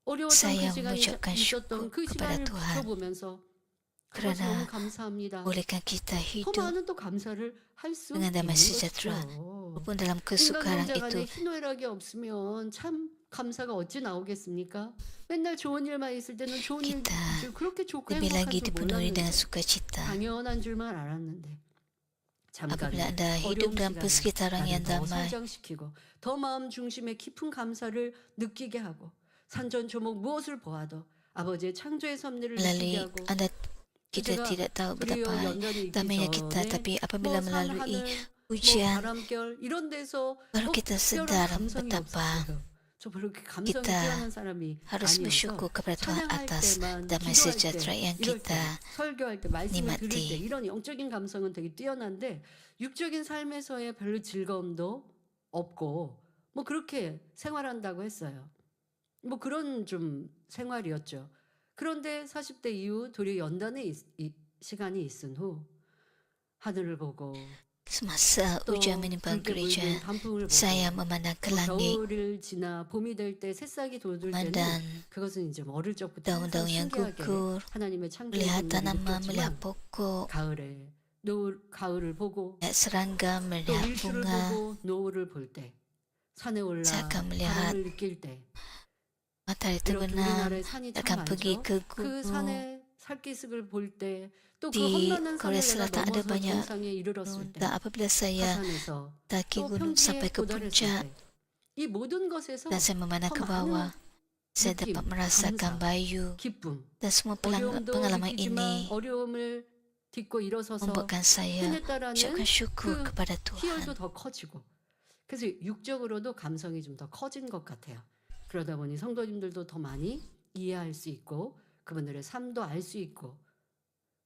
C: 어려웠던
A: saya
C: 그 시간이
A: mengucapkan
C: 있었던
A: syukur
C: 그
A: kepada
C: 시간을
A: Tuhan
C: 바라보면서 그것이
A: kerana
C: 너무 감사합니다.
A: bolehkan kita
C: 더
A: hidup
C: 많은 또 감사를 할 수
A: dengan
C: 있는
A: damai sejahtera.
C: 것이죠.
A: Walaupun dalam
C: 인간
A: kesukaran
C: 경제
A: itu
C: 간에 희노애락이 없으면 참 감사가 어찌 나오겠습니까? 맨날 좋은 일만 있을 때는 좋은 일
A: kita
C: 그렇게 좋고
A: lebih
C: 행복한
A: lagi
C: 줄
A: dipenuhi dengan
C: 몰랐는데
A: sukacita.
C: 당연한 줄만 알았는데 잠깐
A: Apabila Anda hidup
C: 어려운
A: dalam
C: 시간에
A: persekitaran
C: 나를
A: yang
C: 더
A: damai,
C: 성장시키고 더 마음 중심의 깊은 감사를 느끼게 하고 산전조목 무엇을 보아도 아버지의 창조의 섭리를 느끼게
A: melalui
C: 하고
A: Anda kita
C: 제가
A: tidak tahu
C: 그리고
A: betapa
C: 연단이 있기
A: damainya kita,
C: 전에
A: tapi apabila
C: 산,
A: melalui
C: 하늘,
A: ujian,
C: 바람결 이런 데서
A: baru kita
C: 특별한
A: sedar
C: 감성이
A: betapa
C: 없었어요. 저 별로 그렇게 감성이
A: kita
C: 뛰어난 사람이
A: harus
C: 아니어서
A: bersyukur kepada Tuhan
C: 찬양할
A: atas
C: 때만
A: damai
C: 기도할
A: sejahtera
C: 때
A: yang
C: 이럴 때
A: kita
C: 설교할 때 말씀을 들을 때
A: nikmati.
C: 이런 영적인 감성은 되게 뛰어난데 육적인 삶에서의 별로 즐거움도 없고 뭐 그렇게 생활한다고 했어요. 뭐 그런 좀 생활이었죠. 그런데 40대 이후 도리어 연단의 시간이 있은 후 하늘을 보고
A: Semasa
C: 또
A: ujian menimpa
C: 붉게
A: gereja,
C: 물든 단풍을 보고
A: saya memandang ke
C: 또
A: langit,
C: 겨울을 지나 봄이 될 때 새싹이 돋을 때는
A: memandang
C: 그것은 이제 뭐 어릴 적부터 항상
A: daun-daun yang
C: 신기하게
A: gugur,
C: 하나님의 창조의
A: melihat
C: 섭리를
A: tanaman, melihat
C: 느꼈지만
A: pokok,
C: 가을에 가을을 보고
A: melihat serangga,
C: 또
A: melihat
C: 일출을
A: bunga.
C: 보고 노을을 볼 때 산에 올라
A: Saya akan melihat
C: 바람을 느낄 때
A: matahari
C: 이렇게
A: terbenam,
C: 우리나라에 산이 참
A: akan pergi
C: 많죠.
A: ke
C: 그
A: gunung.
C: 산의 살기슭을 볼 때 또 그
A: Di
C: 험난한
A: Korea
C: 산을 내가
A: Selatan ada
C: 넘어서
A: banyak
C: 정상에 이르렀을 때
A: Dan apabila saya
C: 하산에서
A: daki
C: 또
A: gunung
C: 평지에
A: sampai ke
C: 도달했을
A: puncak
C: 때 이 모든 것에서
A: dan saya memandang
C: 더
A: ke
C: 많은
A: bawah, saya
C: 느낌,
A: dapat merasakan
C: 감사,
A: bayu
C: 기쁨
A: dan semua
C: 어려움도
A: pengalaman
C: 느끼지만
A: ini
C: 어려움을 딛고 일어서서
A: membuatkan saya
C: 해냈다라는
A: ucapkan syukur
C: 그
A: kepada Tuhan.
C: 희열도 더 커지고 그래서 육적으로도 감성이 좀 더 커진 것 같아요. 그러다 보니 성도님들도 더 많이 이해할 수 있고 그분들의 삶도 알 수 있고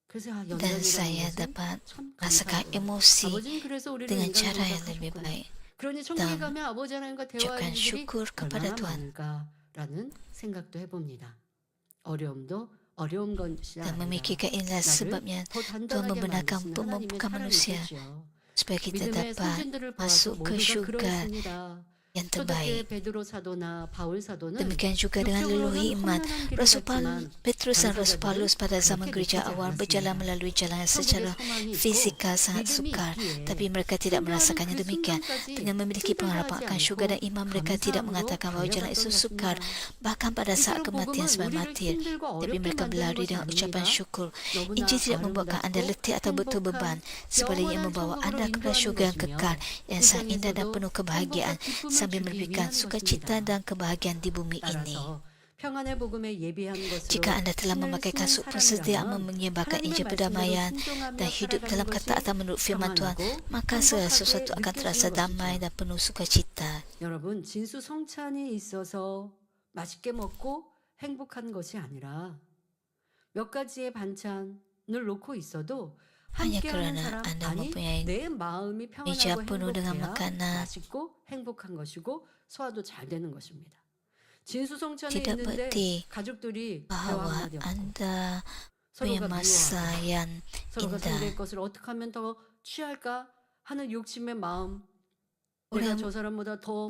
C: 그래서
A: Dan
C: 연단이라는
A: saya
C: 것은
A: dapat
C: 참
A: merasakan
C: 감사하구나.
A: emosi
C: 아버지는 그래서 우리를
A: dengan
C: 인간
A: cara yang lebih
C: 공작하셨구나.
A: baik.
C: 그러니 천국에 가면 아버지 하나님과 대화할
A: ucapkan
C: 일들이
A: syukur kepada
C: 얼마나
A: Tuhan
C: 많을까라는 생각도 해봅니다. 어려움도 어려운 것이
A: dan
C: 아니라
A: memikirkan inilah
C: 나를
A: sebabnya
C: 더
A: Tuhan
C: 단단하게
A: membenarkan
C: 만드시는
A: untuk
C: 하나님의
A: membuka
C: 사랑이
A: manusia
C: 있죠.
A: supaya kita
C: 믿음의
A: dapat
C: 선진들을 보아서
A: masuk ke
C: 모두가
A: syurga.
C: 그러했습니다.
A: yang
C: 초대교회
A: terbaik.
C: 베드로 사도나 바울 사도는
A: Demikian juga dengan leluhur iman.
C: 육적으로는 험난한
A: Rasul
C: 길을
A: Petrus dan Rasul
C: 당사자들은
A: Paulus pada zaman
C: 그렇게
A: gereja
C: 느끼지
A: awal berjalan
C: 않았습니다.
A: melalui jalan yang
C: 천국에
A: secara
C: 소망이 있고
A: fisikal sangat
C: 믿음이
A: sukar,
C: 있기에
A: tapi mereka tidak
C: 순교하는
A: merasakannya
C: 그
A: demikian.
C: 순간까지
A: Dengan memiliki pengharapan
C: 힘들어하지
A: akan syurga dan
C: 않고
A: iman, mereka tidak
C: 감사함으로
A: mengatakan bahawa jalan itu
C: 달려갔던
A: sukar,
C: 것입니다.
A: bahkan pada saat
C: 이처럼
A: kematian
C: 복음은
A: sebagai
C: 우리를
A: martir.
C: 힘들고
A: Tapi
C: 어렵게
A: mereka
C: 만드는
A: berlari
C: 것이
A: dengan ucapan
C: 아닙니다.
A: syukur.
C: 너무나
A: Injil tidak membuatkan anda
C: 아름답고
A: letih atau betul beban, sebaliknya
C: 영원한
A: membawa
C: 천국으로
A: anda kepada
C: 인도하는
A: syurga yang
C: 것이며
A: kekal, yang sangat indah dan
C: 이
A: penuh
C: 땅에서도
A: kebahagiaan,
C: 행복과 기쁨을
A: sambil
C: 주기
A: memberikan
C: 위한
A: sukacita
C: 것입니다.
A: dan kebahagiaan di bumi ini.
C: 따라서 평안의 복음에 예비한 것으로
A: Jika anda telah
C: 신을
A: memakai
C: 쓰는
A: kasut persediaan
C: 사람이라면
A: menyebarkan
C: 하나님의
A: Injil
C: 말씀대로
A: perdamaian
C: 순종하며
A: dan hidup
C: 살아가는
A: dalam
C: 것이
A: ketaatan menurut firman Tuhan,
C: 평안하고
A: maka segala sesuatu
C: 행복하게
A: akan terasa
C: 느껴지는
A: damai
C: 것이죠.
A: dan penuh sukacita.
C: 여러분, 진수성찬이 있어서 맛있게 먹고 행복한 것이 아니라 몇 가지의 반찬을 놓고 있어도
A: Hanya
C: 함께하는
A: kerana
C: 사람,
A: anda
C: 아니
A: mempunyai
C: 내 마음이
A: meja
C: 평안하고
A: penuh dengan
C: 행복해야
A: makanan,
C: 맛있고 행복한 것이고 소화도 잘 되는 것입니다. 진수성찬에
A: tidak
C: 있는데
A: berarti
C: 가족들이 대화
A: bahawa
C: 한마디 없고
A: anda punya
C: 서로가
A: masa
C: 미워하고
A: yang
C: 서로가
A: indah.
C: 상대의 것을 어떻게 하면 더 취할까 하는 욕심의 마음, 내가
A: Orang
C: 저 사람보다 더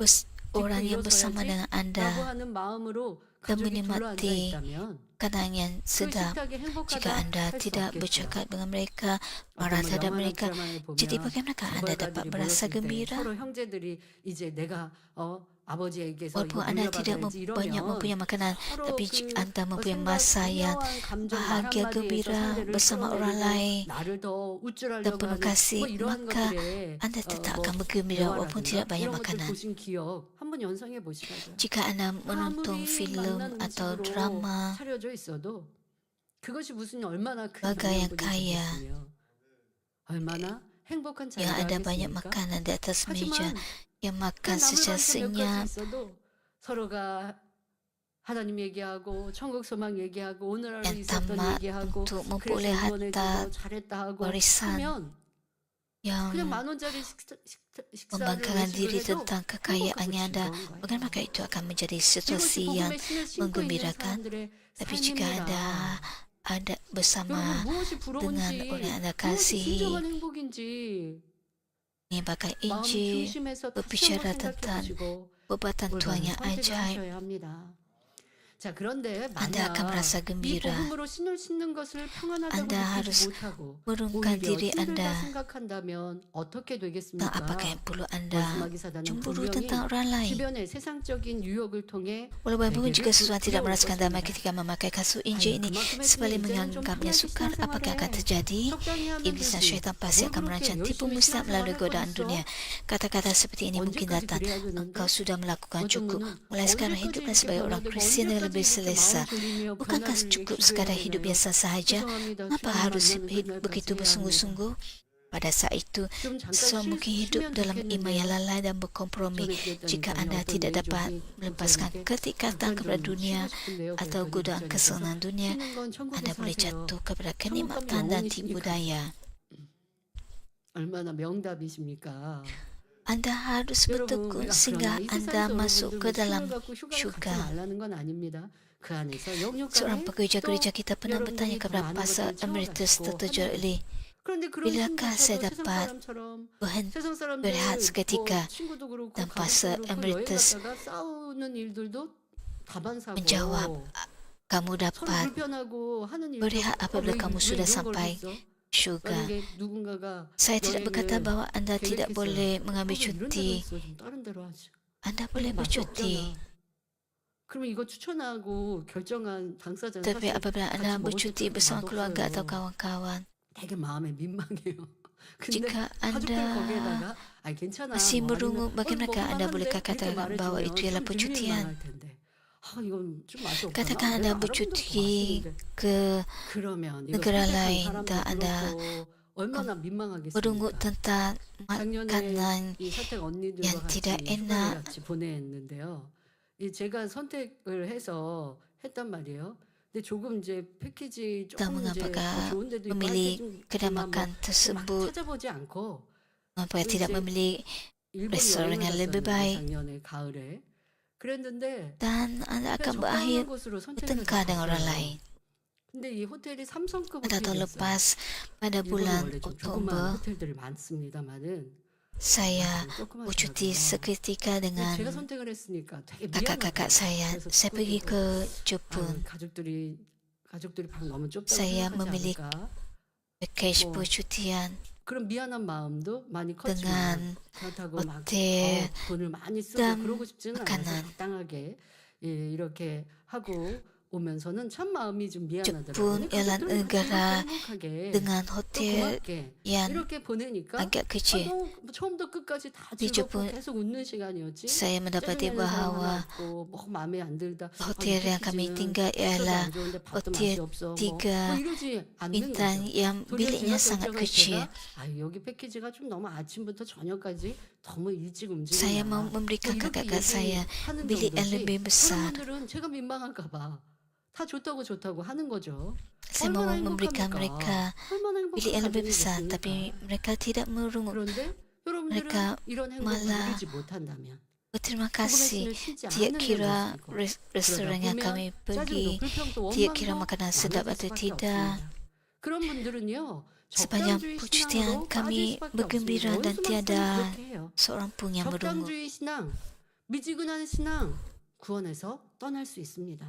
A: orang
C: 딛고
A: yang bersama
C: 일어서야지
A: dengan
C: 라고
A: anda
C: 하는 마음으로
A: dan
C: 가족이 둘러앉아
A: menikmati
C: 있다면
A: kadang yang
C: 그
A: sedap.
C: 식탁이
A: Jika
C: 행복하다
A: anda
C: 할 수
A: tidak
C: 없겠죠.
A: bercakap dengan mereka,
C: 어떤
A: marah
C: 뭐
A: terhadap
C: 영화나
A: mereka,
C: 드라마를
A: jadi
C: 보면
A: bagaimanakah anda dapat
C: 재벌가들이
A: merasa
C: 모였을 때
A: gembira?
C: 서로 형제들이 이제 내가 아버지에게서
A: Walaupun
C: 이거
A: anda tidak
C: 물려받아야지
A: banyak
C: 이러면
A: mempunyai makanan,
C: 서로
A: tapi
C: 그
A: jika anda mempunyai
C: 생각,
A: masa yang
C: 오묘한 감정 말
A: bahagia
C: 한마디에서
A: gembira
C: 상대를
A: bersama orang
C: 끌어내리고
A: lain
C: 나를 더
A: dan
C: 우쭐하려고
A: penuh
C: 하는
A: kasih,
C: 뭐 이러한
A: maka
C: 것들에
A: anda tetap
C: 뭐
A: akan bergembira walaupun
C: 영화라든가
A: tidak banyak
C: 이런 것들
A: makanan.
C: 보신 기억 한번 연상해 보시라고요.
A: Jika anda menonton
C: 아무리
A: filem
C: 맛난
A: atau
C: 음식으로
A: drama,
C: 차려져 있어도 그것이 무슨 얼마나 큰
A: bagai yang
C: 영양분이
A: kaya
C: 되겠으며 얼마나 행복한
A: yang
C: 자리가
A: ada banyak
C: 하겠습니까?
A: makanan di atas meja,
C: 하지만
A: yang
C: 그
A: makan
C: 나물
A: secara
C: 반찬 몇 가지
A: senyap,
C: 있어도 서로가 하나님 얘기하고 천국 소망 얘기하고 오늘 하루
A: yang
C: 있었던
A: tamat
C: 얘기하고
A: untuk
C: 그래서
A: memperoleh
C: 응원해주고
A: harta
C: 잘했다 하고
A: warisan
C: 하면
A: yang
C: 그냥 10,000원짜리 식사를
A: membanggakan diri
C: 외식을 해도
A: tentang kekayaan
C: 행복하고
A: yang ada,
C: 즐거운 거예요.
A: bagaimanakah itu akan menjadi
C: 이것이
A: situasi yang
C: 복음의 신을 신고 있는
A: menggembirakan?
C: 사람들의
A: Tapi jika anda
C: 삶입니다.
A: ada bersama
C: 여러분 무엇이
A: dengan
C: 부러운지
A: orang yang anda
C: 무엇이
A: kasihi,
C: 진정한 행복인지
A: menyebarkan
C: 마음
A: Injil,
C: 중심에서 다시
A: berbicara
C: 한번
A: tentang
C: 생각해 보시고
A: perbuatan Tuhan
C: 올바른
A: yang
C: 선택을
A: ajaib,
C: 하셔야 합니다. 자, 그런데
A: anda akan
C: 만약
A: merasa
C: 이
A: gembira.
C: 복음으로 신을 씻는 것을 평안하다고
A: Anda harus
C: 느끼지 못하고
A: merungkan
C: 오히려
A: diri
C: 힘들다
A: anda
C: 생각한다면 어떻게
A: tentang
C: 되겠습니까?
A: apakah yang perlu anda
C: 원수마귀 사단은
A: cemburu
C: 분명히
A: tentang orang lain.
C: 주변의 세상적인 유혹을 통해
A: Walaupun
C: 내게를
A: juga seseorang tidak
C: 불러올
A: merasakan damai
C: 것입니다.
A: ketika memakai kasut Injil
C: 아유,
A: ini,
C: 그만큼
A: sebalik
C: 했으니 이제는 좀
A: menganggapnya
C: 편하게
A: sukar, apa yang akan
C: 신앙생활해.
A: terjadi?
C: 적당히 하면
A: Iblis dan
C: 되지.
A: syaitan pasti
C: 뭘
A: akan
C: 그렇게
A: merancang tipu
C: 열심히
A: musnah melalui
C: 신앙생활할 거
A: godaan
C: 있어?
A: dunia. Kata-kata seperti ini mungkin
C: 언제까지
A: datang.
C: 그래야 되는데?
A: Engkau sudah melakukan
C: 어떤
A: cukup.
C: 분은
A: Mulai sekarang
C: 언제까지
A: hiduplah
C: 이렇게
A: sebagai orang
C: 변화되고
A: Kristian dengan
C: 언제까지
A: lebih
C: 이렇게
A: selesa.
C: 마음을 졸이며
A: Bukankah
C: 변화를
A: cukup
C: 기도해야
A: sekadar hidup
C: 되나요?
A: biasa sahaja?
C: 죄송합니다.
A: Mengapa
C: 주님
A: harus
C: 만나는
A: hidup
C: 그날까지
A: begitu
C: 해야 합니다.
A: bersungguh-sungguh? Pada saat itu,
C: 좀 잠깐
A: seseorang mungkin hidup
C: 쉬면
A: dalam iman yang
C: 좋겠는데요.
A: lalai dan berkompromi.
C: 저는
A: Jika
C: 그랬다니까요.
A: anda
C: 어떤
A: tidak dapat
C: 매니저분이
A: melepaskan
C: 목사님께
A: ketikatan kepada
C: 잠깐 좀
A: dunia
C: 쉬고 싶은데요.
A: atau
C: 그랬더니
A: godaan
C: 목사님께서
A: kesenangan dunia,
C: 쉬는 건 천국에서
A: anda boleh
C: 하세요.
A: jatuh kepada
C: 천국
A: kenikmatan
C: 가면
A: dan tipu
C: 영원이시니까.
A: daya.
C: 얼마나 명답이십니까?
A: Anda harus
C: 여러분,
A: bertekun
C: 그러나
A: sehingga
C: 이
A: anda
C: 세상에서
A: masuk ke
C: 여러분들
A: dalam
C: 휴를 갖고 휴가를 갖지
A: syurga.
C: 말라는 건 아닙니다. 그 안에서
A: Seorang
C: 영육간에
A: pekerja
C: 또
A: gereja kita pernah bertanya
C: 여러분들이 더
A: kepada
C: 많은
A: Pastor
C: 것들을
A: Emeritus
C: 채워가시고
A: Dr. Joel
C: 하면
A: Lee,
C: 그런데 그런
A: bilakah saya
C: 신분조차도 세상
A: dapat
C: 사람처럼
A: berhenti
C: 세상 사람들
A: berehat
C: 뭐
A: seketika
C: 친구도 그렇고
A: dan
C: 가족도
A: Pastor
C: 그렇고 여행
A: Emeritus
C: 갔다가 싸우는 일들도 다반사고
A: menjawab, kamu
C: 서로
A: dapat
C: 불편하고 하는 일도
A: berehat apabila kamu
C: 왜
A: sudah
C: 이런 걸
A: sampai
C: 했어?
A: syurga.
C: 만약에 누군가가
A: Saya tidak berkata
C: 여행을
A: bahawa anda tidak
C: 계획했어요.
A: boleh mengambil
C: 이런 데로
A: cuti.
C: 있어 좀 다른 데로 하지.
A: Anda boleh
C: 맛이
A: bercuti.
C: 없잖아. 그러면 이거 추천하고 결정한 당사자는
A: Tapi
C: 사실
A: apabila
C: 같이
A: anda
C: 먹을 때
A: bercuti
C: 좀
A: bersama keluarga atau
C: 맛없어요.
A: kawan-kawan,
C: 되게 마음에 민망해요. 근데
A: jika
C: 가족들
A: anda
C: 거기에다가 아니 괜찮아
A: masih
C: 뭐 아니면
A: merungut,
C: 뭐
A: bagaimanakah anda
C: 먹을만
A: boleh
C: 한데 이렇게
A: katakan bahawa
C: 말해주면
A: itu ialah
C: 좀
A: percutian?
C: 들릴만 할 텐데 이건 좀 맛이 없잖아.
A: Katakan anda
C: 내가 알아본 적도
A: bercuti
C: 많았는데
A: ke
C: 그러면 이거
A: negara
C: 선택한
A: lain
C: 사람도
A: dan anda
C: 그렇고 얼마나 민망하겠습니까?
A: merungut tentang
C: 작년에
A: makanan
C: 이 선택 언니들과
A: yang
C: 같이
A: tidak
C: 휴가를
A: enak.
C: 같이 보냈는데요. 이 제가 선택을 해서 했단 말이에요. 근데 조금 이제 패키지
A: dan
C: 조금 이제 더
A: mengapa
C: 좋은 데도 있고
A: memilih
C: 하여튼
A: kedai
C: 좀
A: makan
C: 막
A: tersebut,
C: 찾아보지 않고
A: mengapa
C: 그리고
A: tidak
C: 이제
A: memilih
C: 일본
A: restoran
C: 여행을
A: yang lebih
C: 갔었는데
A: baik,
C: 작년에 가을에 그랬는데
A: dan anda
C: 그냥
A: akan
C: 적당한
A: berakhir
C: 곳으로 선택해서
A: bertengkar dengan orang
C: 갔어요.
A: lain.
C: 근데 이 호텔이 3성급
A: Pada tahun
C: 호텔이었어요.
A: lepas, pada
C: 일본은
A: bulan
C: 원래 좀 조그만
A: Oktober,
C: 호텔들이 많습니다만은
A: Saya
C: 조그맣더라고요.
A: bercuti seketika
C: 근데
A: dengan
C: 제가 선택을 했으니까 되게
A: kakak-kakak
C: 미안하더라고요.
A: saya.
C: 그래서
A: Saya pergi
C: 친구들도
A: ke
C: 아유,
A: Jepun.
C: 가족들이 방 너무 좁다고
A: Saya
C: 생각하지
A: memilih
C: 않을까?
A: package
C: 뭐
A: percutian
C: 그런 미안한 마음도 많이 컸지만
A: dengan
C: 그렇다고 막
A: hotel
C: 돈을 많이 쓰고
A: dan
C: 그러고 싶지는 않아서
A: makanan.
C: 적당하게 예, 이렇게 하고 오면서는 참 마음이 좀 미안하더라고요.
A: Jepun
C: 근데
A: ialah
C: 가족들은 같이
A: negara
C: 이렇게 행복하게
A: dengan
C: 또
A: hotel
C: 고맙게
A: yang
C: 이렇게 보내니까
A: agak kecil.
C: 너무 처음부터 끝까지 다
A: Di
C: 즐겁고
A: Jepun,
C: 계속 웃는 시간이었지.
A: saya mendapati
C: 짜증내는 사람 하나
A: bahawa
C: 없고 뭐 마음에 안 들다. 이
A: hotel yang kami
C: 패키지는
A: tinggal
C: 숙소도
A: ialah
C: 안 좋은데 밥도
A: hotel
C: 맛이 없어. 뭐
A: 3
C: 이러지 않는
A: bintang
C: 거죠.
A: yang
C: 도리어
A: biliknya
C: 제가
A: sangat
C: 결정할
A: kecil.
C: 때가 여기 패키지가 좀 너무 아침부터 저녁까지 너무 일찍
A: Saya mau
C: 움직인다.
A: memberikan
C: 이렇게
A: kakak saya
C: 얘기하는
A: bilik yang
C: 정도지.
A: lebih
C: 다른
A: besar.
C: 분들은 제가 민망할까 봐. 다 좋다고 하는 거죠.
A: Saya mau
C: 얼마나
A: memberikan mereka
C: 행복합니까? 얼마나
A: bilik
C: 행복한
A: yang lebih besar,
C: 가정이겠습니까?
A: tapi mereka tidak merungut.
C: 그런데 여러분들은
A: mereka
C: 이런 행복을
A: malah
C: 누리지 못한다면
A: Berterima
C: 복음의
A: kasih.
C: 신을 신지
A: Tiap
C: 않는
A: kira
C: 면도 있고
A: restoran yang
C: 그러다
A: kami
C: 보면
A: pergi,
C: 짜증도 불평도
A: tiap kira
C: 원망도
A: makanan
C: 많아질
A: sedap atau
C: 수밖에
A: tidak.
C: 없습니다. 그런 분들은요
A: Sepanjang
C: 적당주의
A: percutian
C: 신앙으로 빠질
A: kami
C: 수밖에
A: bergembira
C: 없습니다.
A: dan
C: 원수
A: tiada
C: 말씀은 그렇게 해요.
A: seorang pun yang merungut.
C: 적당주의 신앙, 미지근한 신앙 구원에서 떠날 수 있습니다.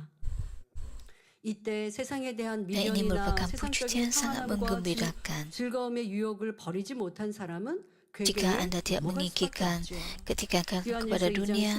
C: 이때 세상에 대한
A: Dan ini
C: 미련이나
A: merupakan
C: 세상적인
A: percutian sangat
C: 평안함과
A: menggembirakan.
C: 즐거움의 유혹을 버리지 못한 사람은
A: Jika anda tidak mengikirkan ketika kepada dunia,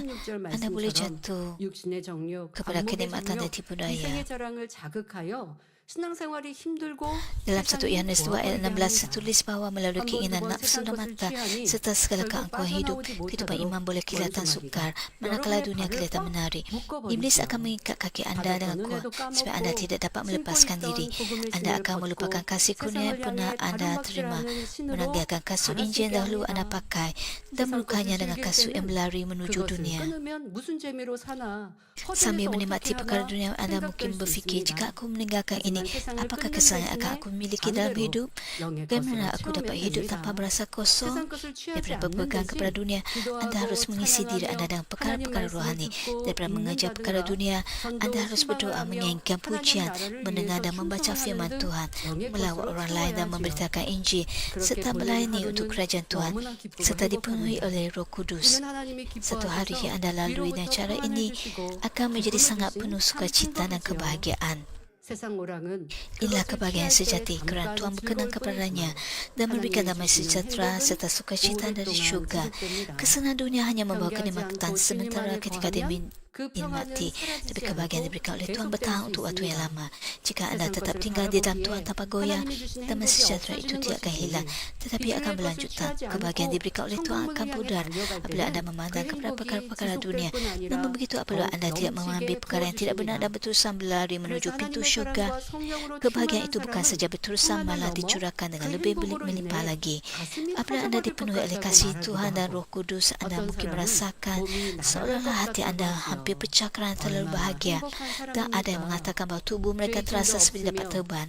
A: anda boleh jatuh
C: 육신의 정욕,
A: kepada
C: 안목의
A: kenikmatan dan
C: 정욕,
A: tipu daya.
C: 이생의 자랑을 자극하여 신앙생활이 힘들고
A: Dalam 1
C: 세상이
A: Yohanes 2 ayat 16
C: 보아버리게 합니다.
A: tertulis bahawa melalui
C: 한번
A: keinginan
C: 두번
A: nafsu
C: 세상
A: dan
C: 것을
A: mata
C: 취하니
A: serta segala
C: 결국
A: keangkuhan hidup,
C: 빠져나오지
A: kehidupan
C: 못하도록
A: iman boleh kelihatan
C: 원수
A: sukar,
C: 마귀가
A: manakala
C: 여러분의
A: dunia
C: 발을
A: kelihatan
C: 꽉
A: menarik.
C: 묶어버리죠.
A: Iblis akan mengikat kaki anda dengan
C: 받았던
A: kuat
C: 은혜도
A: supaya anda
C: 까먹고
A: tidak dapat
C: 심고
A: melepaskan
C: 있던
A: diri.
C: 복음의
A: Anda
C: 신을
A: akan
C: 벗고
A: melupakan kasih kurnia yang
C: 세상을
A: pernah
C: 향해
A: anda
C: 다른
A: terima,
C: 박질하는 신으로
A: menanggalkan kasut injil yang dahulu anda pakai dan
C: 세상
A: melukanya
C: 것을
A: dengan
C: 즐길
A: kasut yang
C: 때는
A: berlari menuju
C: 그것을
A: dunia.
C: 끊으면 무슨 재미로 사나
A: Sambil
C: 허전해서
A: menikmati
C: 어떻게
A: perkara
C: 하나
A: dunia, anda mungkin
C: 생각될 수
A: berfikir, jika
C: 있습니다.
A: aku meninggalkan ini,
C: 하지만 세상을
A: apakah
C: 끊는
A: kesan yang akan
C: 대신에
A: aku miliki dalam
C: 반대로
A: hidup?
C: 영의
A: Bagaimana
C: 것으로
A: aku dapat
C: 채우면
A: hidup tanpa
C: 됩니다.
A: berasa kosong?
C: 세상 것을 취하지
A: Daripada
C: 않는
A: berpegang kepada
C: 대신
A: dunia, anda harus
C: 기도하고
A: mengisi diri anda
C: 찬양하며
A: dengan
C: 하나님
A: perkara-perkara
C: 말씀을
A: rohani.
C: 듣고
A: Daripada mengajar perkara
C: 읽는다든가
A: dunia, anda
C: 전도
A: harus berdoa,
C: 신방하며
A: menyanyikan
C: 하나님
A: pujian,
C: 나라를
A: mendengar
C: 위해서
A: dan membaca firman
C: 충성하는 등
A: Tuhan,
C: 영의
A: melawat
C: 것으로
A: orang lain dan
C: 채워야지요.
A: memberitakan Injil,
C: 그렇게
A: serta
C: 보내는
A: melayani untuk
C: 하루는
A: kerajaan Tuhan,
C: 너무나 기쁘고
A: serta dipenuhi
C: 행복합니다.
A: oleh Roh Kudus.
C: 이는 하나님이
A: Satu hari yang anda
C: 기뻐하셔서
A: lalui dengan
C: 위로부터
A: cara
C: 평안을
A: ini
C: 주시고
A: akan menjadi
C: 기쁨을
A: sangat
C: 주신
A: penuh
C: 참
A: sukacita dan
C: 행복이지요.
A: kebahagiaan.
C: 세상 오랑은
A: Inilah
C: 그것을
A: kebahagiaan
C: 취할 때
A: sejati kerana
C: 잠깐
A: Tuhan berkenan
C: 즐거울
A: kepadanya
C: 뿐이지만
A: dan memberikan
C: 하나님이
A: damai
C: 주시는
A: sejahtera
C: 행복은
A: serta sukacita dari
C: 오랫동안
A: syurga.
C: 지속됩니다.
A: Kesenangan dunia hanya membawa
C: 경계하지
A: kenikmatan
C: 않고
A: sementara
C: 주님
A: ketika
C: 안에
A: dia
C: 거하면 그 평안은
A: dinikmati, tapi
C: 사라지지
A: kebahagiaan
C: 않고
A: diberikan oleh Tuhan
C: 계속될
A: bertahan
C: 수
A: untuk waktu yang
C: 있습니다.
A: lama. Jika anda
C: 세상
A: tetap
C: 것을
A: tinggal di dalam
C: 바라보기에
A: Tuhan tanpa goyah,
C: 하나님이 주신
A: damai
C: 행복이
A: sejahtera itu
C: 없어지는
A: tidak akan hilang,
C: 것이지
A: tetapi akan
C: 비교의 것을
A: berlanjutan.
C: 취하지
A: Kebahagiaan
C: 않고
A: diberikan oleh Tuhan akan
C: 천국을 향해
A: pudar
C: 달려갈
A: apabila anda
C: 때는
A: memandang
C: 그
A: kepada
C: 행복이
A: perkara-perkara dunia.
C: 지속될 뿐 아니라
A: Namun begitu apabila
C: 더욱
A: anda tidak mengambil
C: 넘치게
A: perkara yang tidak benar dan
C: 부어주십니다.
A: berterusan berlari menuju
C: 그래서
A: pintu
C: 하나님의
A: syurga,
C: 사랑과 성령으로
A: kebahagiaan
C: 충만한
A: itu bukan
C: 사람은
A: saja berterusan
C: 평안을
A: malah
C: 넘어
A: dicurahkan dengan
C: 그
A: lebih
C: 행복으로
A: melimpah
C: 인해
A: lagi.
C: 가슴이
A: Apabila anda
C: 터져버릴 것
A: dipenuhi oleh
C: 같다고
A: kasih
C: 말하기도
A: Tuhan dan
C: 하고
A: Roh Kudus, anda
C: 어떤
A: mungkin
C: 사람은
A: merasakan
C: 몸이 날아갈 것
A: seolah-olah hati anda
C: 같다고
A: hampir
C: 하지요.
A: pecah kerana terlalu
C: 얼마나
A: bahagia.
C: 행복한
A: Dan ada yang
C: 사람입니까?
A: mengatakan bahawa tubuh mereka
C: 죄
A: terasa
C: 짐도
A: seperti dapat
C: 없으며
A: terbang.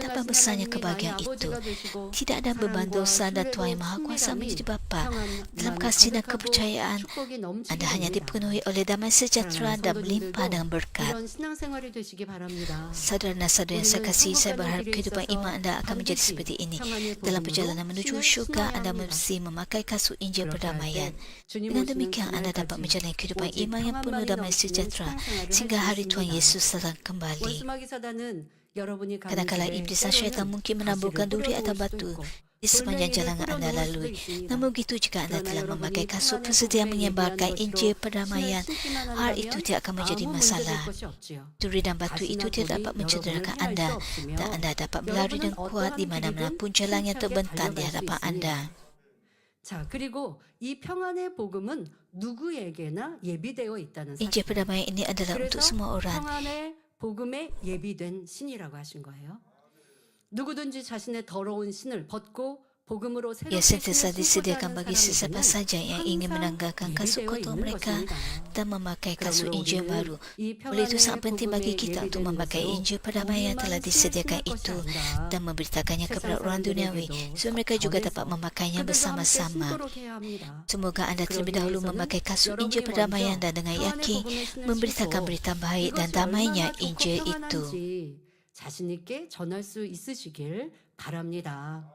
A: Betapa
C: 전지전능하신
A: besarnya
C: 하나님이 나의
A: kebahagiaan itu.
C: 아버지가 되시고
A: Tidak ada beban
C: 사랑과
A: dosa dan Tuhan
C: 신뢰로
A: yang Maha Kuasa
C: 친밀함이
A: menjadi Bapa. Dalam
C: 평안만
A: kasih dan
C: 가득하고
A: kepercayaan,
C: 축복이 넘치게
A: anda hanya
C: 됩니다.
A: dipenuhi oleh damai sejahtera
C: 사랑하는
A: dan melimpah
C: 성도님들도
A: dengan berkat.
C: 이런 신앙생활이 되시기 바랍니다.
A: Saudara dan saudara yang saya
C: 우리는
A: kasih, saya
C: 천국
A: berharap
C: 가는 길에
A: kehidupan
C: 있어서
A: iman anda akan menjadi
C: 반드시
A: seperti ini.
C: 평안의
A: Dalam
C: 복음으로
A: perjalanan menuju
C: 신을
A: syurga,
C: 신어야
A: anda
C: 합니다.
A: mesti memakai kasut Injil
C: 그렇게 할
A: perdamaian.
C: 때 주님
A: Dengan
C: 오시는
A: demikian, anda dapat
C: 그날까지
A: menjalani kehidupan
C: 오직
A: iman yang penuh
C: 평안만이
A: damai
C: 넘치는
A: sejahtera
C: 신앙생활을
A: sehingga
C: 할 수
A: hari Tuhan
C: 있습니다.
A: Yesus datang kembali.
C: 원수마귀 사단은 여러분이 가는
A: Kadang-kala
C: 길에
A: iblis dan syaitan
C: 때로는
A: mungkin
C: 가시를
A: menaburkan duri
C: 뿌려놓을
A: atau
C: 수도
A: batu
C: 있고
A: di sepanjang jalan yang anda
C: 돌멩이를 뿌려놓을 수도
A: lalui.
C: 있습니다.
A: Namun begitu, jika anda
C: 그러나
A: telah memakai
C: 여러분이
A: kasut
C: 평안의
A: bersedia
C: 복음에
A: menyebarkan
C: 예비한
A: Injil
C: 것으로
A: perdamaian,
C: 신을 신기만
A: hal itu
C: 한다면
A: tidak akan menjadi
C: 아무 문제될
A: masalah.
C: 것이 없지요.
A: Duri dan batu itu
C: 가시나
A: tidak
C: 돌이
A: dapat
C: 여러분을
A: mencederakan
C: 해할
A: anda
C: 수 없으며
A: dan anda dapat berlari
C: 여러분은
A: dengan kuat di
C: 어떠한
A: mana-mana
C: 길이든
A: pun jalan yang
C: 힘차게
A: terbentang di
C: 달려갈 수
A: hadapan
C: 있습니다.
A: anda.
C: 자, 그리고 이 평안의 복음은 누구에게나 예비되어 있다는
A: Injil
C: 사실.
A: perdamaian ini adalah untuk
C: 그래서
A: semua orang.
C: 평안의 복음에 예비된 신이라고 하신 거예요. 누구든지 자신의 더러운 신을 벗고 복음으로 새롭게
A: Ia sentiasa
C: 신을
A: disediakan
C: 신고자
A: bagi
C: 하는
A: sesiapa
C: 사람에게는
A: saja yang ingin
C: 항상
A: menanggalkan kasut
C: 예비되어
A: kotor
C: 있는
A: mereka
C: 것입니다.
A: dan memakai kasut
C: 그러므로
A: Injil
C: 우리는
A: baru.
C: 이
A: Oleh itu
C: 평안의
A: sangat penting bagi
C: 복음에
A: kita untuk
C: 예비된
A: memakai
C: 것으로
A: Injil perdamaian yang telah
C: 우리만
A: disediakan
C: 신을 신을
A: itu
C: 것이 아니라
A: dan memberitakannya kepada
C: 세상
A: orang duniawi
C: 사람들에게도
A: supaya mereka juga
C: 더해서
A: dapat memakainya
C: 그들도 함께
A: bersama-sama.
C: 신도록 해야 합니다.
A: Semoga anda terlebih dahulu
C: 그러기
A: memakai kasut Injil
C: 여러분이
A: perdamaian
C: 먼저
A: dan dengan
C: 평안의
A: yakin
C: 복음의 신을
A: memberitakan
C: 신고
A: berita baik dan
C: 이것이
A: damainya
C: 얼마나 좋고
A: Injil itu.
C: 평안한지 자신 있게 전할 수 있으시길 바랍니다.